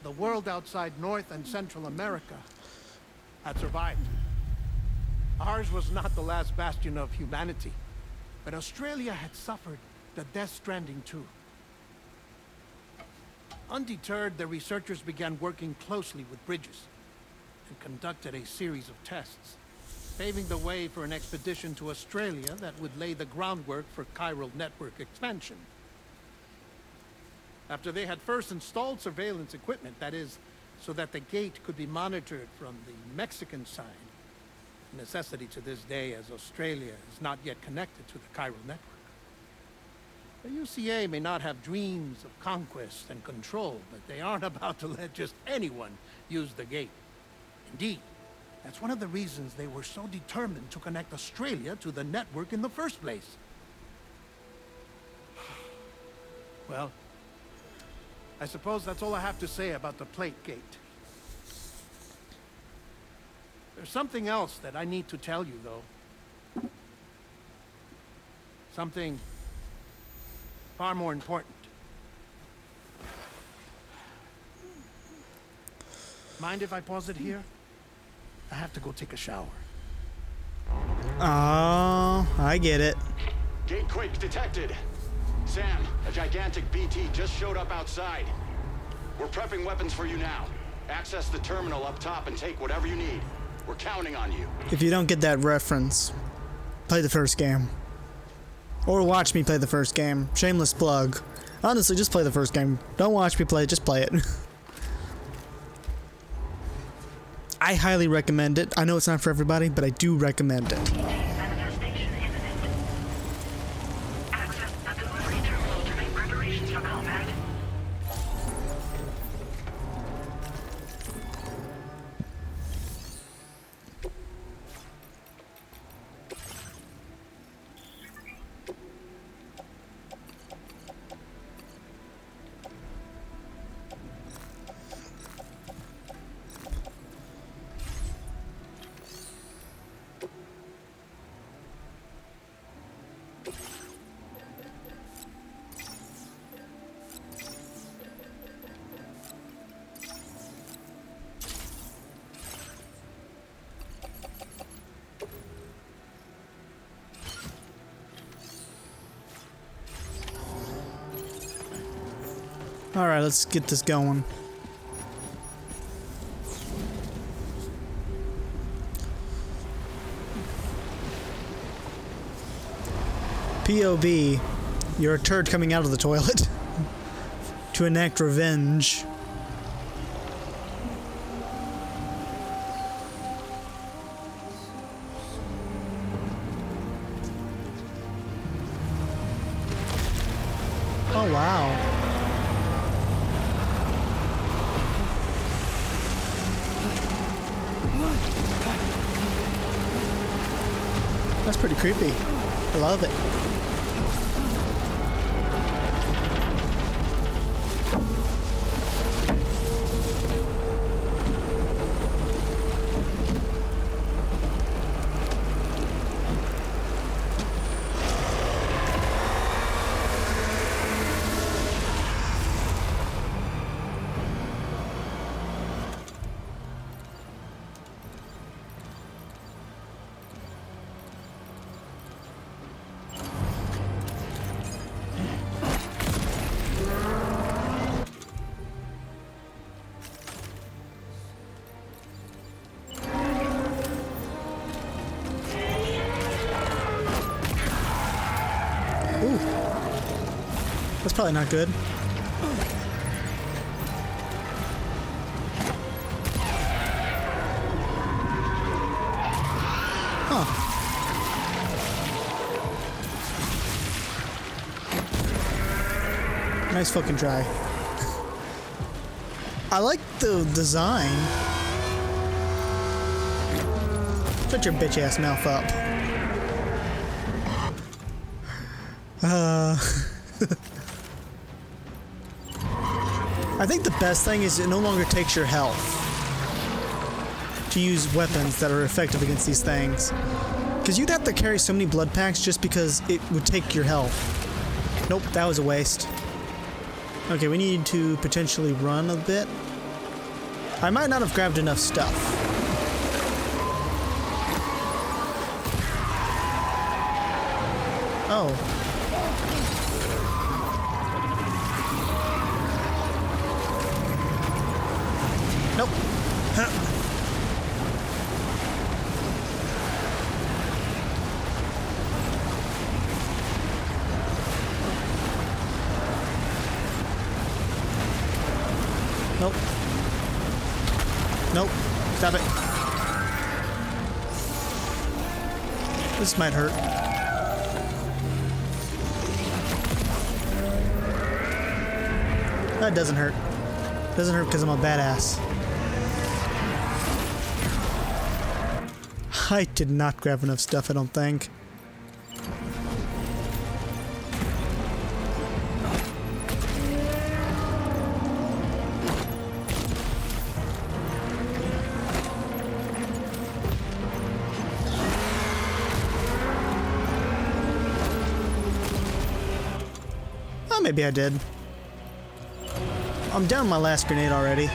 the world outside North and Central America had survived. Ours was not the last bastion of humanity, but Australia had suffered the death stranding too. Undeterred, the researchers began working closely with Bridges and conducted a series of tests, paving the way for an expedition to Australia that would lay the groundwork for chiral network expansion. After they had first installed surveillance equipment, that is, so that the gate could be monitored from the Mexican side, a necessity to this day as Australia is not yet connected to the chiral network. The UCA may not have dreams of conquest and control, but they aren't about to let just anyone use the gate. Indeed, that's one of the reasons they were so determined to connect Australia to the network in the first place. Well, I suppose that's all I have to say about the plate gate. There's something else that I need to tell you, though. Something far more important. Mind if I pause it here? I have to go take a shower. Oh, I get it. Gatequake detected. Sam, a gigantic BT just showed up outside. We're prepping weapons for you now. Access the terminal up top and take whatever you need. We're counting on you. If you don't get that reference, play the first game. Or watch me play the first game. Shameless plug. Honestly, just play the first game. Don't watch me play it, just play it. I highly recommend it. I know it's not for everybody, but I do recommend it. Manifestation imminent. Access the delivery terminal to make preparations for combat. Alright, let's get this going. POV, you're a turd coming out of the toilet to enact revenge. Oh wow. That's pretty creepy. I love it. That's probably not good. Huh. Nice fucking try. I like the design. Shut your bitch ass mouth up. I think the best thing is it no longer takes your health to use weapons that are effective against these things. Because you'd have to carry so many blood packs just because it would take your health. Nope, that was a waste. Okay, we need to potentially run a bit. I might not have grabbed enough stuff. Oh. Nope. Nope. Nope. Stop it. This might hurt. That doesn't hurt. Doesn't hurt because I'm a badass. I did not grab enough stuff, I don't think. Oh, maybe I did. I'm down my last grenade already.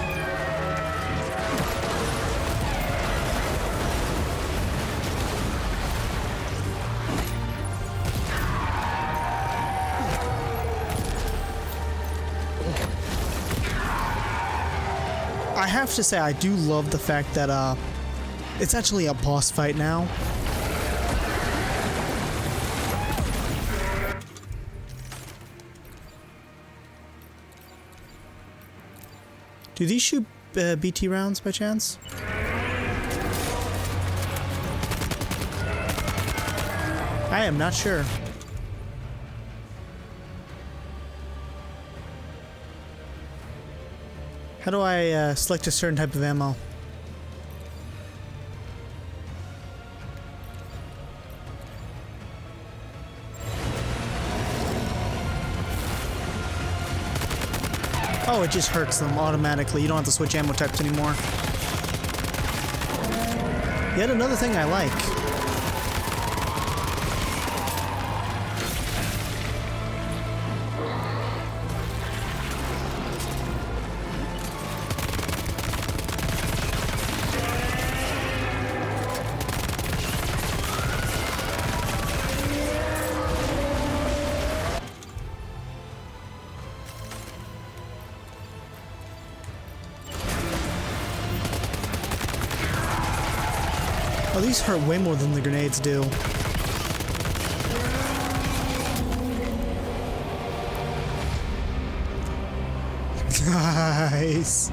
I have to say, I do love the fact that it's actually a boss fight now. Do these shoot BT rounds by chance? I am not sure. How do I select a certain type of ammo? Oh, it just hurts them automatically. You don't have to switch ammo types anymore. Yet another thing I like. Oh, these hurt way more than the grenades do. Nice.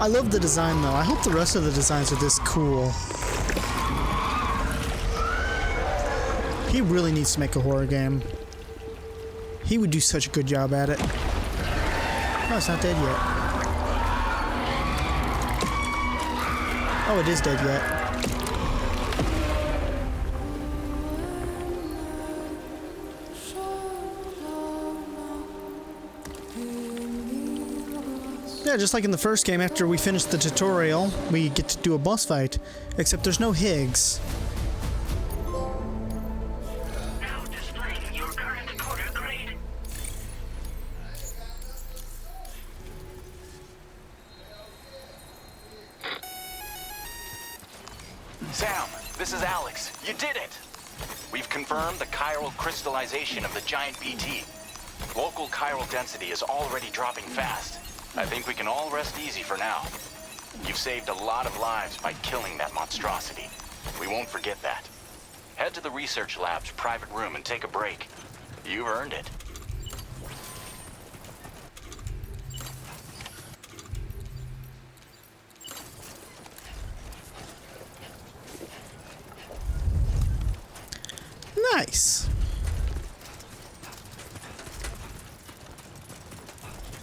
I love the design though. I hope the rest of the designs are this cool. He really needs to make a horror game. He would do such a good job at it. No, it's not dead yet. Oh, it is dead yet. Yeah, just like in the first game, after we finish the tutorial, we get to do a boss fight. Except there's no Higgs. Now displaying your current quarter grade. Sam, this is Alex. You did it! We've confirmed the chiral crystallization of the giant BT. Local chiral density is already dropping fast. I think we can all rest easy for now. You've saved a lot of lives by killing that monstrosity. We won't forget that. Head to the research lab's private room and take a break. You've earned it. Nice.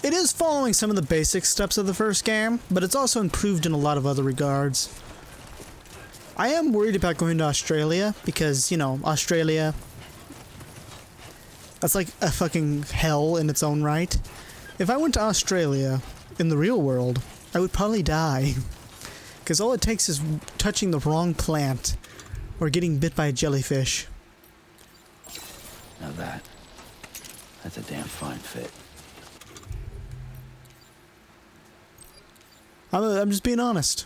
It is following some of the basic steps of the first game, but it's also improved in a lot of other regards. I am worried about going to Australia because, you know, Australia, that's like a fucking hell in its own right. If I went to Australia in the real world, I would probably die. Because all it takes is touching the wrong plant or getting bit by a jellyfish. Now that's a damn fine fit. I'm just being honest.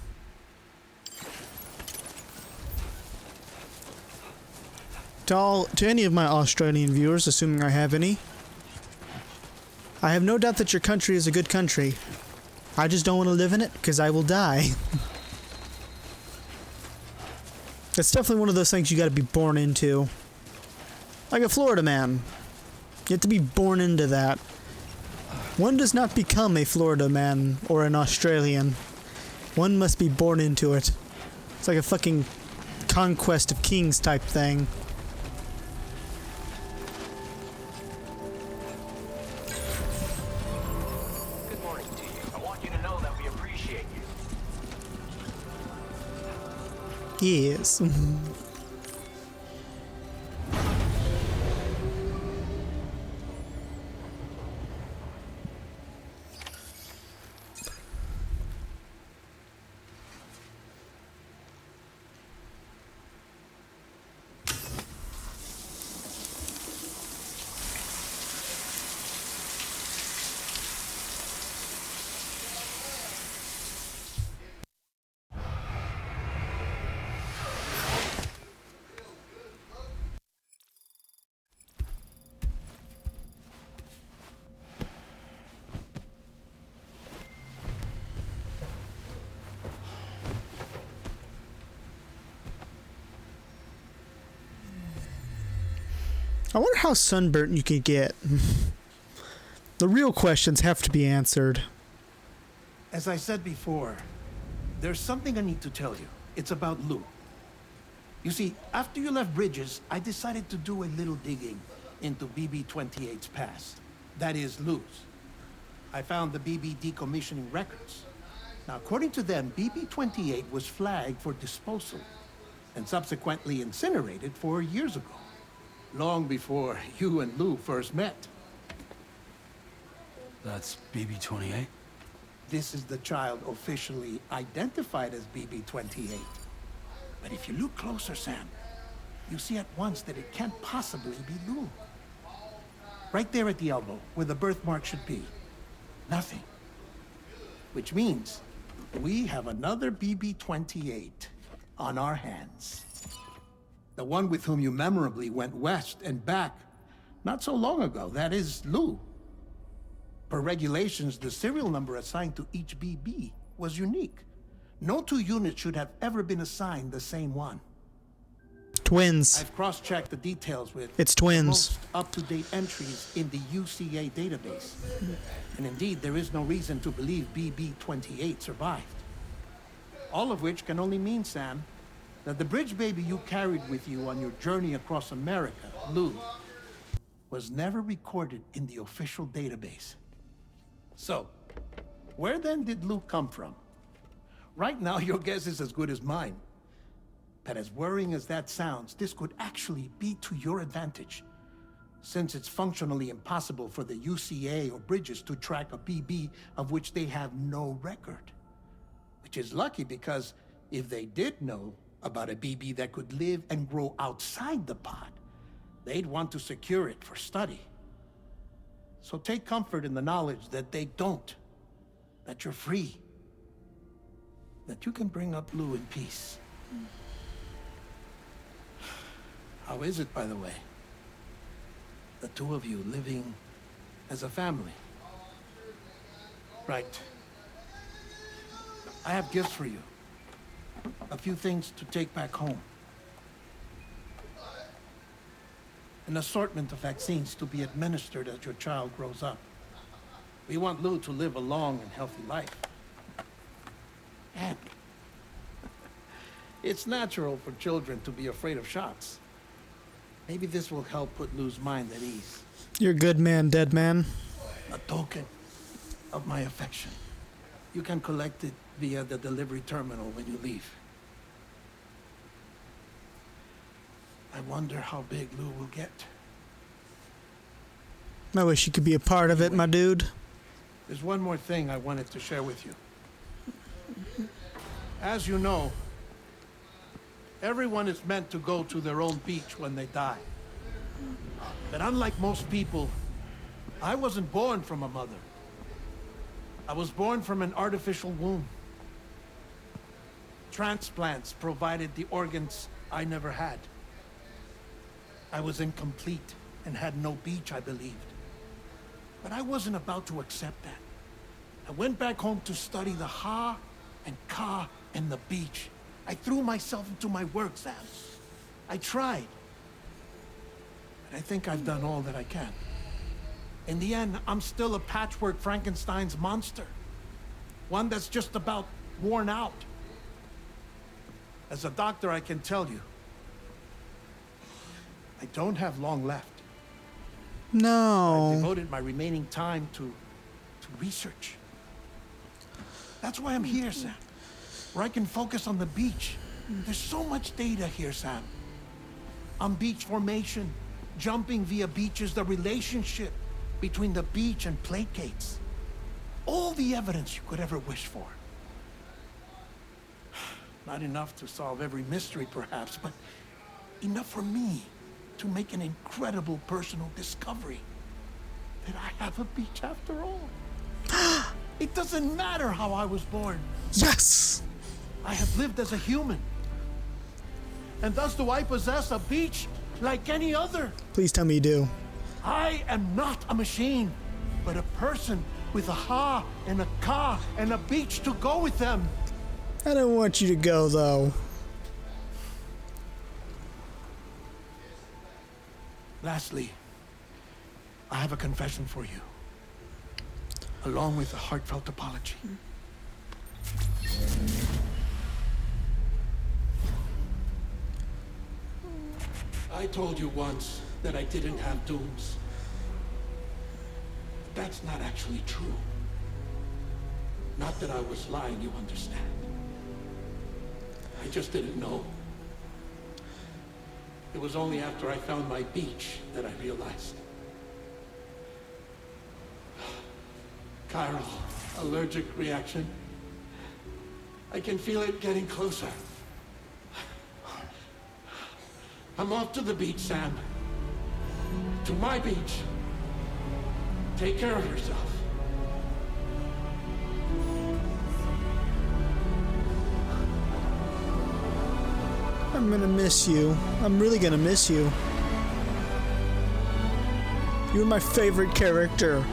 To any of my Australian viewers, assuming I have any, I have no doubt that your country is a good country. I just don't want to live in it because I will die. It's definitely one of those things you gotta be born into. Like a Florida man. You have to be born into that. One does not become a Florida man or an Australian. One must be born into it. It's like a fucking Conquest of Kings type thing. Good morning to you. I want you to know that we appreciate you. Yes. I wonder how sunburnt you can get. The real questions have to be answered. As I said before, there's something I need to tell you. It's about Lou. You see, after you left Bridges, I decided to do a little digging into BB-28's past. That is, Lou's. I found the BB decommissioning records. Now, according to them, BB-28 was flagged for disposal and subsequently incinerated 4 years ago, long before you and Lou first met. That's BB-28? This is the child officially identified as BB-28. But if you look closer, Sam, you see at once that it can't possibly be Lou. Right there at the elbow, where the birthmark should be. Nothing. Which means we have another BB-28 on our hands. The one with whom you memorably went west and back not so long ago, that is Lou. Per regulations, the serial number assigned to each BB was unique. No two units should have ever been assigned the same one. Twins. I've cross-checked the details with It's the twins. most up-to-date entries in the UCA database. And indeed, there is no reason to believe BB-28 survived. All of which can only mean, Sam, that the bridge baby you carried with you on your journey across America, Lou, was never recorded in the official database. So, where then did Lou come from? Right now, your guess is as good as mine. But as worrying as that sounds, this could actually be to your advantage, since it's functionally impossible for the UCA or Bridges to track a BB of which they have no record. Which is lucky, because if they did know about a BB that could live and grow outside the pod, they'd want to secure it for study. So take comfort in the knowledge that they don't, that you're free, that you can bring up Lou in peace. How is it, by the way? The two of you living as a family. Right. I have gifts for you. A few things to take back home. An assortment of vaccines to be administered as your child grows up. We want Lou to live a long and healthy life. And it's natural for children to be afraid of shots. Maybe this will help put Lou's mind at ease. You're a good man, dead man. A token of my affection. You can collect it via the delivery terminal when you leave. I wonder how big Lou will get. I wish you could be a part of it, my dude. There's one more thing I wanted to share with you. As you know, everyone is meant to go to their own beach when they die. But unlike most people, I wasn't born from a mother. I was born from an artificial womb. Transplants provided the organs I never had. I was incomplete and had no beach, I believed. But I wasn't about to accept that. I went back home to study the Ha and Ka and the beach. I threw myself into my work, Sam. I tried. But I think I've done all that I can. In the end, I'm still a patchwork Frankenstein's monster. One that's just about worn out. As a doctor, I can tell you, I don't have long left. No. I've devoted my remaining time to research. That's why I'm here, Sam. Where I can focus on the beach. There's so much data here, Sam. On beach formation, jumping via beaches, the relationship between the beach and plate gates. All the evidence you could ever wish for. Not enough to solve every mystery, perhaps, but enough for me to make an incredible personal discovery. That I have a beach after all. It doesn't matter how I was born. Yes! I have lived as a human. And thus do I possess a beach like any other. Please tell me you do. I am not a machine, but a person with a Ha and a Ka and a beach to go with them. I don't want you to go, though. Lastly, I have a confession for you, along with a heartfelt apology. I told you once that I didn't have dooms. But that's not actually true. Not that I was lying, you understand. I just didn't know. It was only after I found my beach that I realized. Chiral allergic reaction. I can feel it getting closer. I'm off to the beach, Sam. To my beach. Take care of yourself. I'm gonna miss you. I'm really gonna miss you. You're my favorite character.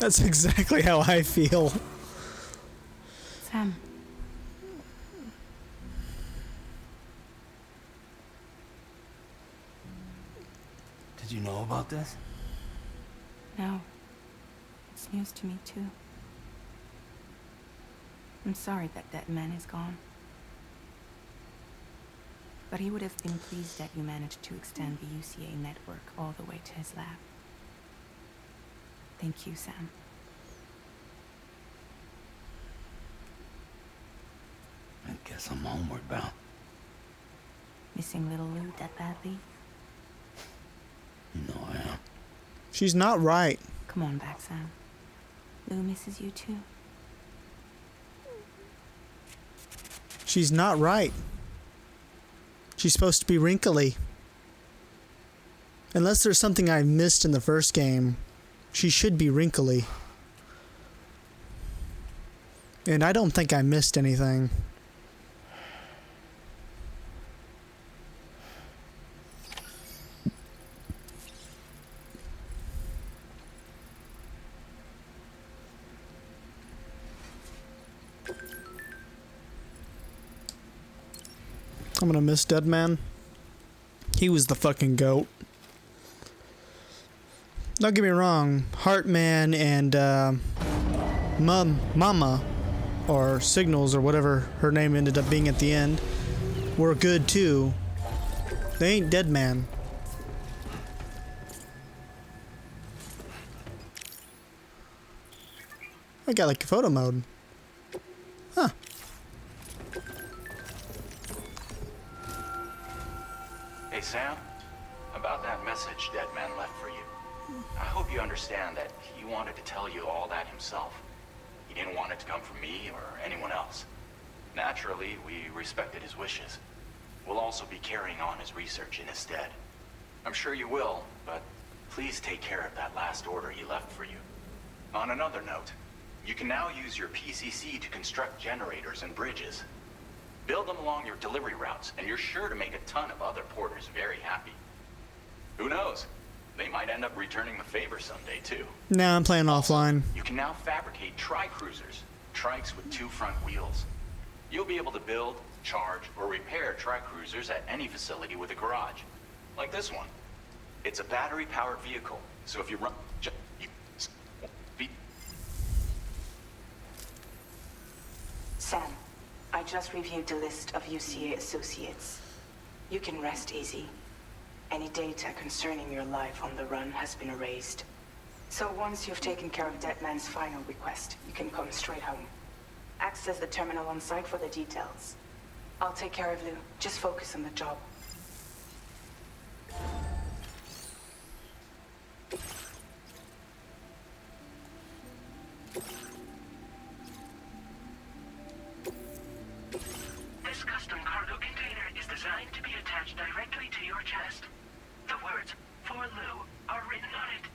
That's exactly how I feel. Sam. Did you know about this? No. It's news to me, too. I'm sorry that man is gone. But he would have been pleased that you managed to extend the UCA network all the way to his lab. Thank you, Sam. I guess I'm homeward bound. Missing little Lou that badly? You know I am. She's not right. Come on back, Sam. Lou misses you too. She's not right. She's supposed to be wrinkly. Unless there's something I missed in the first game, she should be wrinkly. And I don't think I missed anything. I'm gonna miss Deadman. He was the fucking goat. Don't get me wrong, Heartman and Mama, or Signals, or whatever her name ended up being at the end, were good too. They ain't Deadman. I got like photo mode. Huh. Hey, Sam. About that message Deadman left for you. I hope you understand that he wanted to tell you all that himself. He didn't want it to come from me or anyone else. Naturally, we respected his wishes. We'll also be carrying on his research in his stead. I'm sure you will, but please take care of that last order he left for you. On another note, you can now use your PCC to construct generators and bridges. Build them along your delivery routes, and you're sure to make a ton of other porters very happy. Who knows? They might end up returning the favor someday, too. Nah, I'm playing offline. You can now fabricate tri-cruisers, trikes with 2 front wheels. You'll be able to build, charge, or repair tri-cruisers at any facility with a garage. Like this one. It's a battery-powered vehicle, so if you run... Sam, I just reviewed the list of UCA associates. You can rest easy. Any data concerning your life on the run has been erased. So once you've taken care of Deadman's final request, you can come straight home. Access the terminal on site for the details. I'll take care of Lou. Just focus on the job. This custom cargo container is designed to be attached directly to your chest. The words, "For Lou," are written on it.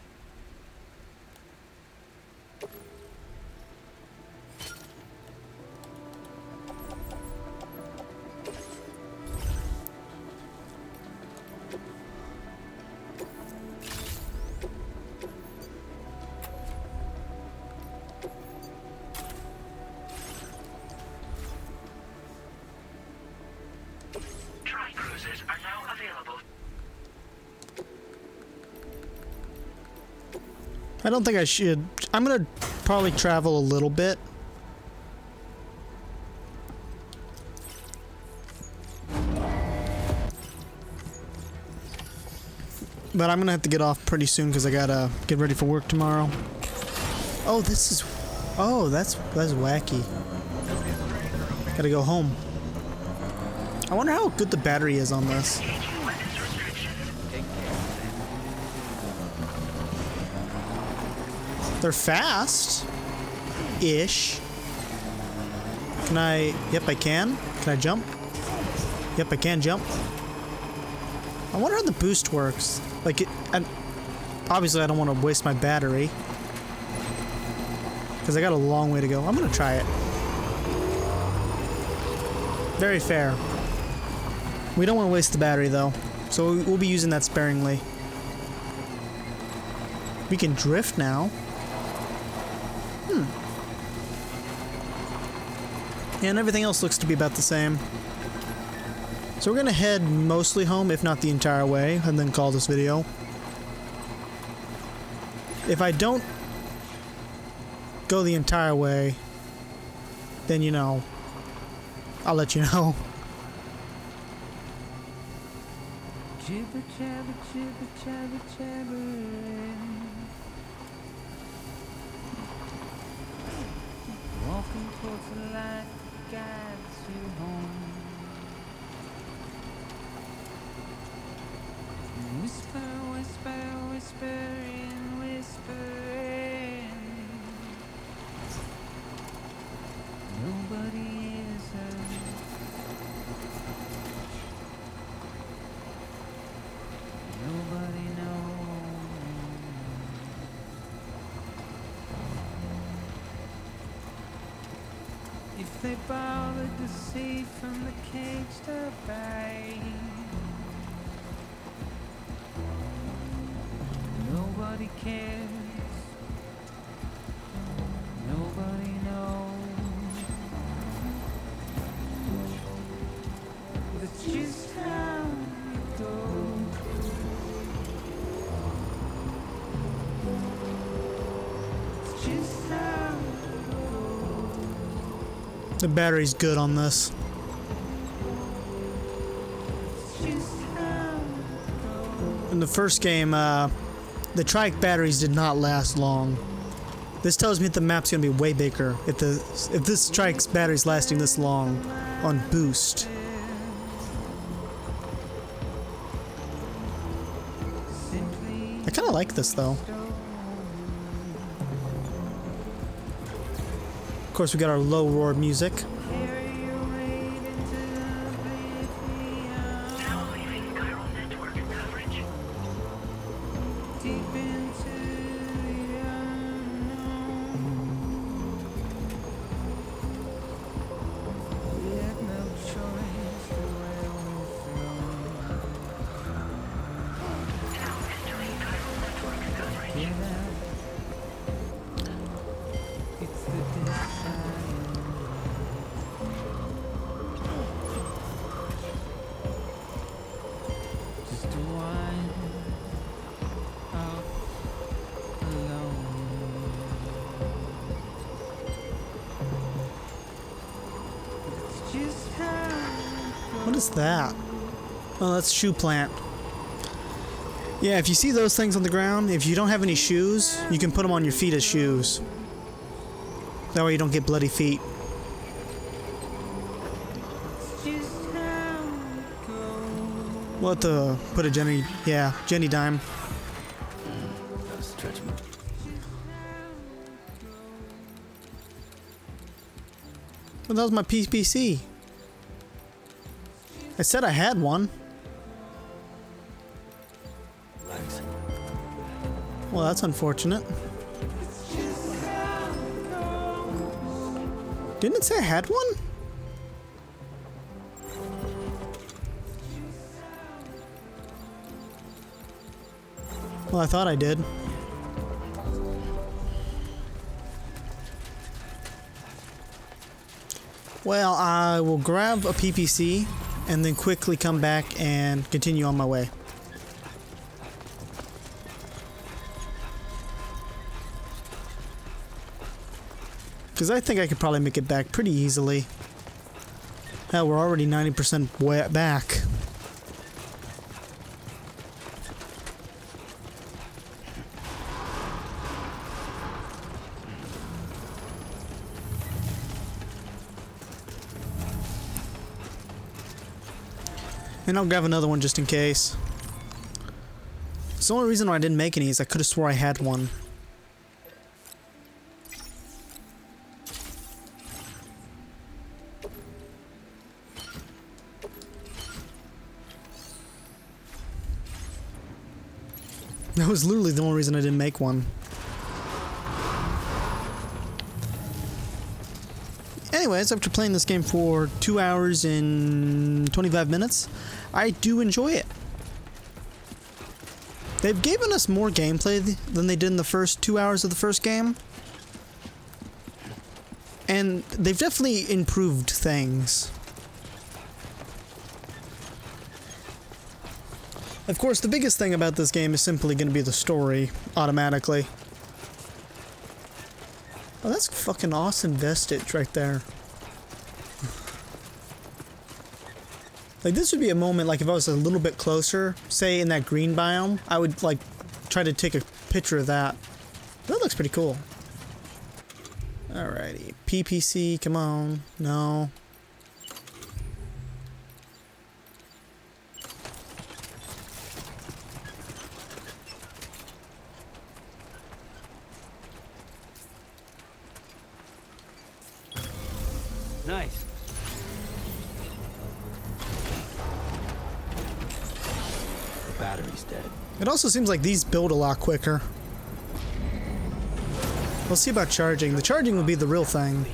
Tri-cruisers are now available. I don't think I should. I'm gonna probably travel a little bit. But I'm gonna have to get off pretty soon because I gotta get ready for work tomorrow. Oh, this is... Oh, that's wacky. Gotta go home. I wonder how good the battery is on this. They're fast-ish. Can I... Yep, I can. Can I jump? Yep, I can jump. I wonder how the boost works. Like, obviously I don't want to waste my battery. Because I got a long way to go. I'm going to try it. Very fair. We don't want to waste the battery, though. So we'll be using that sparingly. We can drift now. And everything else looks to be about the same. So we're gonna head mostly home, if not the entire way, and then call this video. If I don't go the entire way, then, you know, I'll let you know. Jibber jabber, jibber jabber, jabbering. Walking towards the light that guides you home. Whisper, whisper, whispering, whispering. Nobody is hurt. Nobody knows. If they bothered to see from the cage to bay, nobody cares. Nobody knows. That's just how it goes. It's just how it goes. The battery's good on this. It's just how it goes. In the first game, the trike batteries did not last long. This tells me that the map's gonna be way bigger if this trike's battery's lasting this long on boost. I kinda like this though. Of course, we got our low roar music. Now leaving chiral network coverage. Deep into the unknown. We had no choice the way we flown. Now entering chiral network coverage. Get out. It's the desire. Just to wind up alone. It's just how What is that? Oh, that's shoe plant. Yeah, if you see those things on the ground, if you don't have any shoes, you can put them on your feet as shoes. That way you don't get bloody feet. it's just how it goes. We'll have to put a Jenny dime. Stretch me. Well, that was my PPC. I said I had one. Relax. Well, that's unfortunate. Didn't it say I had one? Well, I thought I did. Well, I will grab a PPC and then quickly come back and continue on my way. Because I think I could probably make it back pretty easily. Hell, we're already 90% way back. And I'll grab another one just in case. It's the only reason why I didn't make any is I could have swore I had one. That was literally the only reason I didn't make one. Anyways, after playing this game for 2 hours and 25 minutes, I do enjoy it. They've given us more gameplay than they did in the first 2 hours of the first game. And they've definitely improved things. Of course, the biggest thing about this game is simply going to be the story, automatically. Oh, that's fucking awesome vestige right there. Like, this would be a moment, like, if I was a little bit closer, say in that green biome, I would, like, try to take a picture of that. That looks pretty cool. Alrighty. PPC, come on. No. Nice. The battery's dead. It also seems like these build a lot quicker. We'll see about charging. The charging will be the real thing.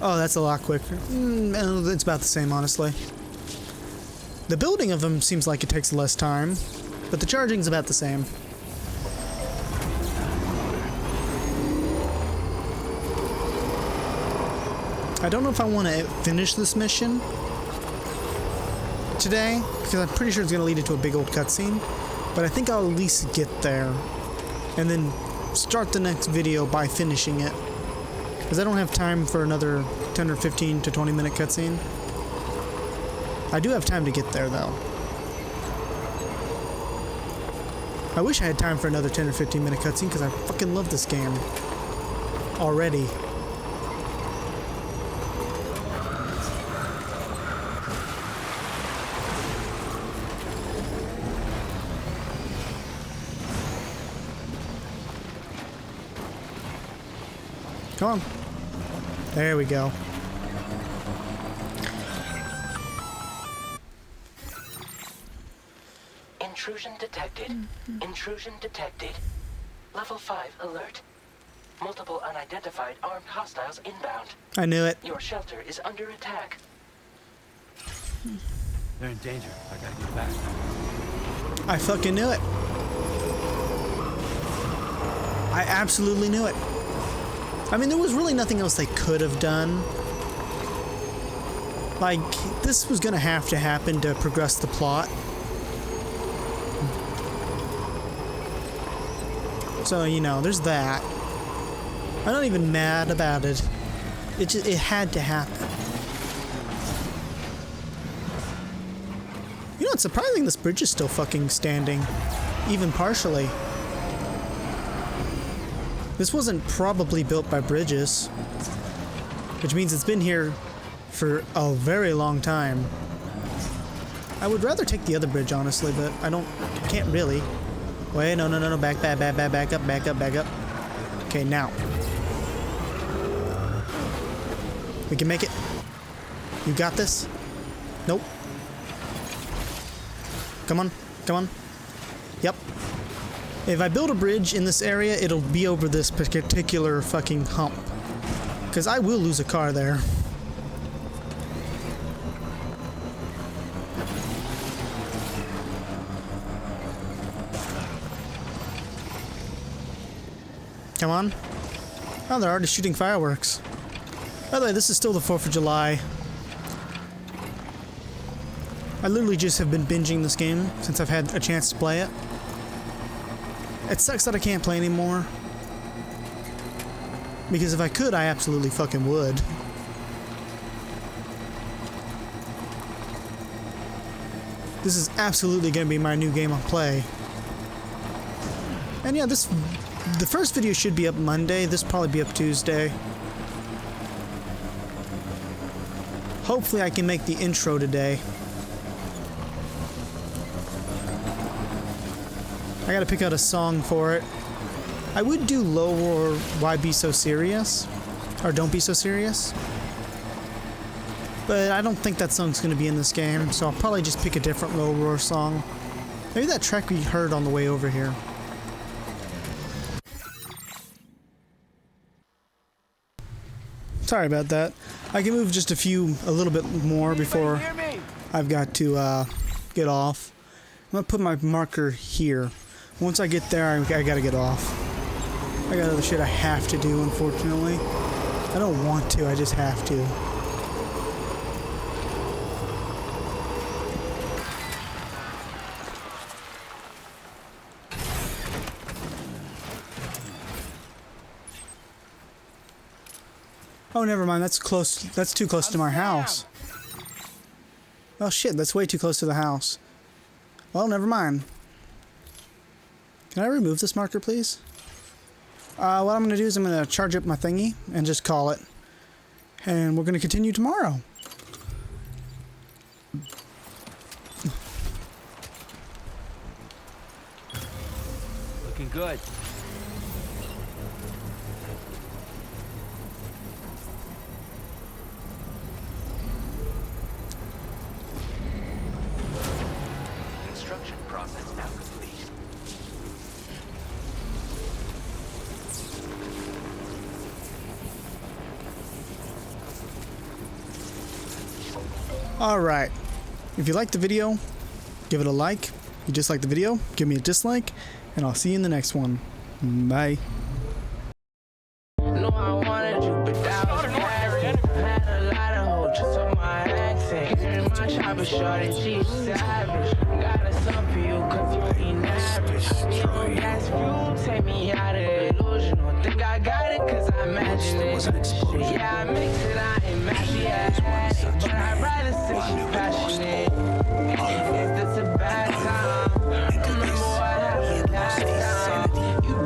Oh, that's a lot quicker. It's about the same, honestly. The building of them seems like it takes less time, but the charging's about the same. I don't know if I want to finish this mission today, because I'm pretty sure it's going to lead into a big old cutscene, but I think I'll at least get there, and then start the next video by finishing it, because I don't have time for another 10 or 15 to 20 minute cutscene. I do have time to get there, though. I wish I had time for another 10 or 15 minute cutscene, because I fucking love this game already. Come on. There we go. Intrusion detected. Intrusion detected. Level 5 alert. Multiple unidentified armed hostiles inbound. I knew it. Your shelter is under attack. They're in danger. I gotta get back. I fucking knew it. I absolutely knew it. I mean, there was really nothing else they could have done. Like, this was gonna have to happen to progress the plot. So, you know, there's that. I'm not even mad about it. It had to happen. You know, it's surprising this bridge is still fucking standing. Even partially. This wasn't probably built by bridges, which means it's been here for a very long time. I would rather take the other bridge, honestly, but can't really. Wait, no, back up. Okay, now. We can make it. You got this? Nope. Come on. Yep. If I build a bridge in this area, it'll be over this particular fucking hump. Because I will lose a car there. Come on. Oh, they're already shooting fireworks. By the way, this is still the 4th of July. I literally just have been binging this game since I've had a chance to play it. It sucks that I can't play anymore. Because if I could, I absolutely fucking would. This is absolutely going to be my new game I'll play. And yeah, the first video should be up Monday. This will probably be up Tuesday. Hopefully I can make the intro today. I gotta pick out a song for it. I would do Low or Why Be So Serious? Or Don't Be So Serious. But I don't think that song's gonna be in this game, so I'll probably just pick a different Low Roar song. Maybe that track we heard on the way over here. Sorry about that. I can move just a little bit more before I've got to get off. I'm gonna put my marker here. Once I get there, I gotta get off. I got other shit I have to do, unfortunately. I don't want to, I just have to. Oh, never mind. That's close. That's too close to my house. Oh shit, that's way too close to the house. Well, never mind. Can I remove this marker, please? What I'm going to do is I'm going to charge up my thingy and just call it. And we're going to continue tomorrow. Looking good. Construction process now complete. Alright. If you liked the video, give it a like. If you dislike the video, give me a dislike. And I'll see you in the next one. Bye. No, I wanted you, but that was married. Had a lot of hoes just on my accent. In my chopper, shorty, she's savage. Got a son for you, cause you ain't average. Me on gas fuel, take me out of illusional. Think I got it, cause I imagine it. Yeah, I mix it, I ain't mad, yeah. But I'd rather say she's passionate.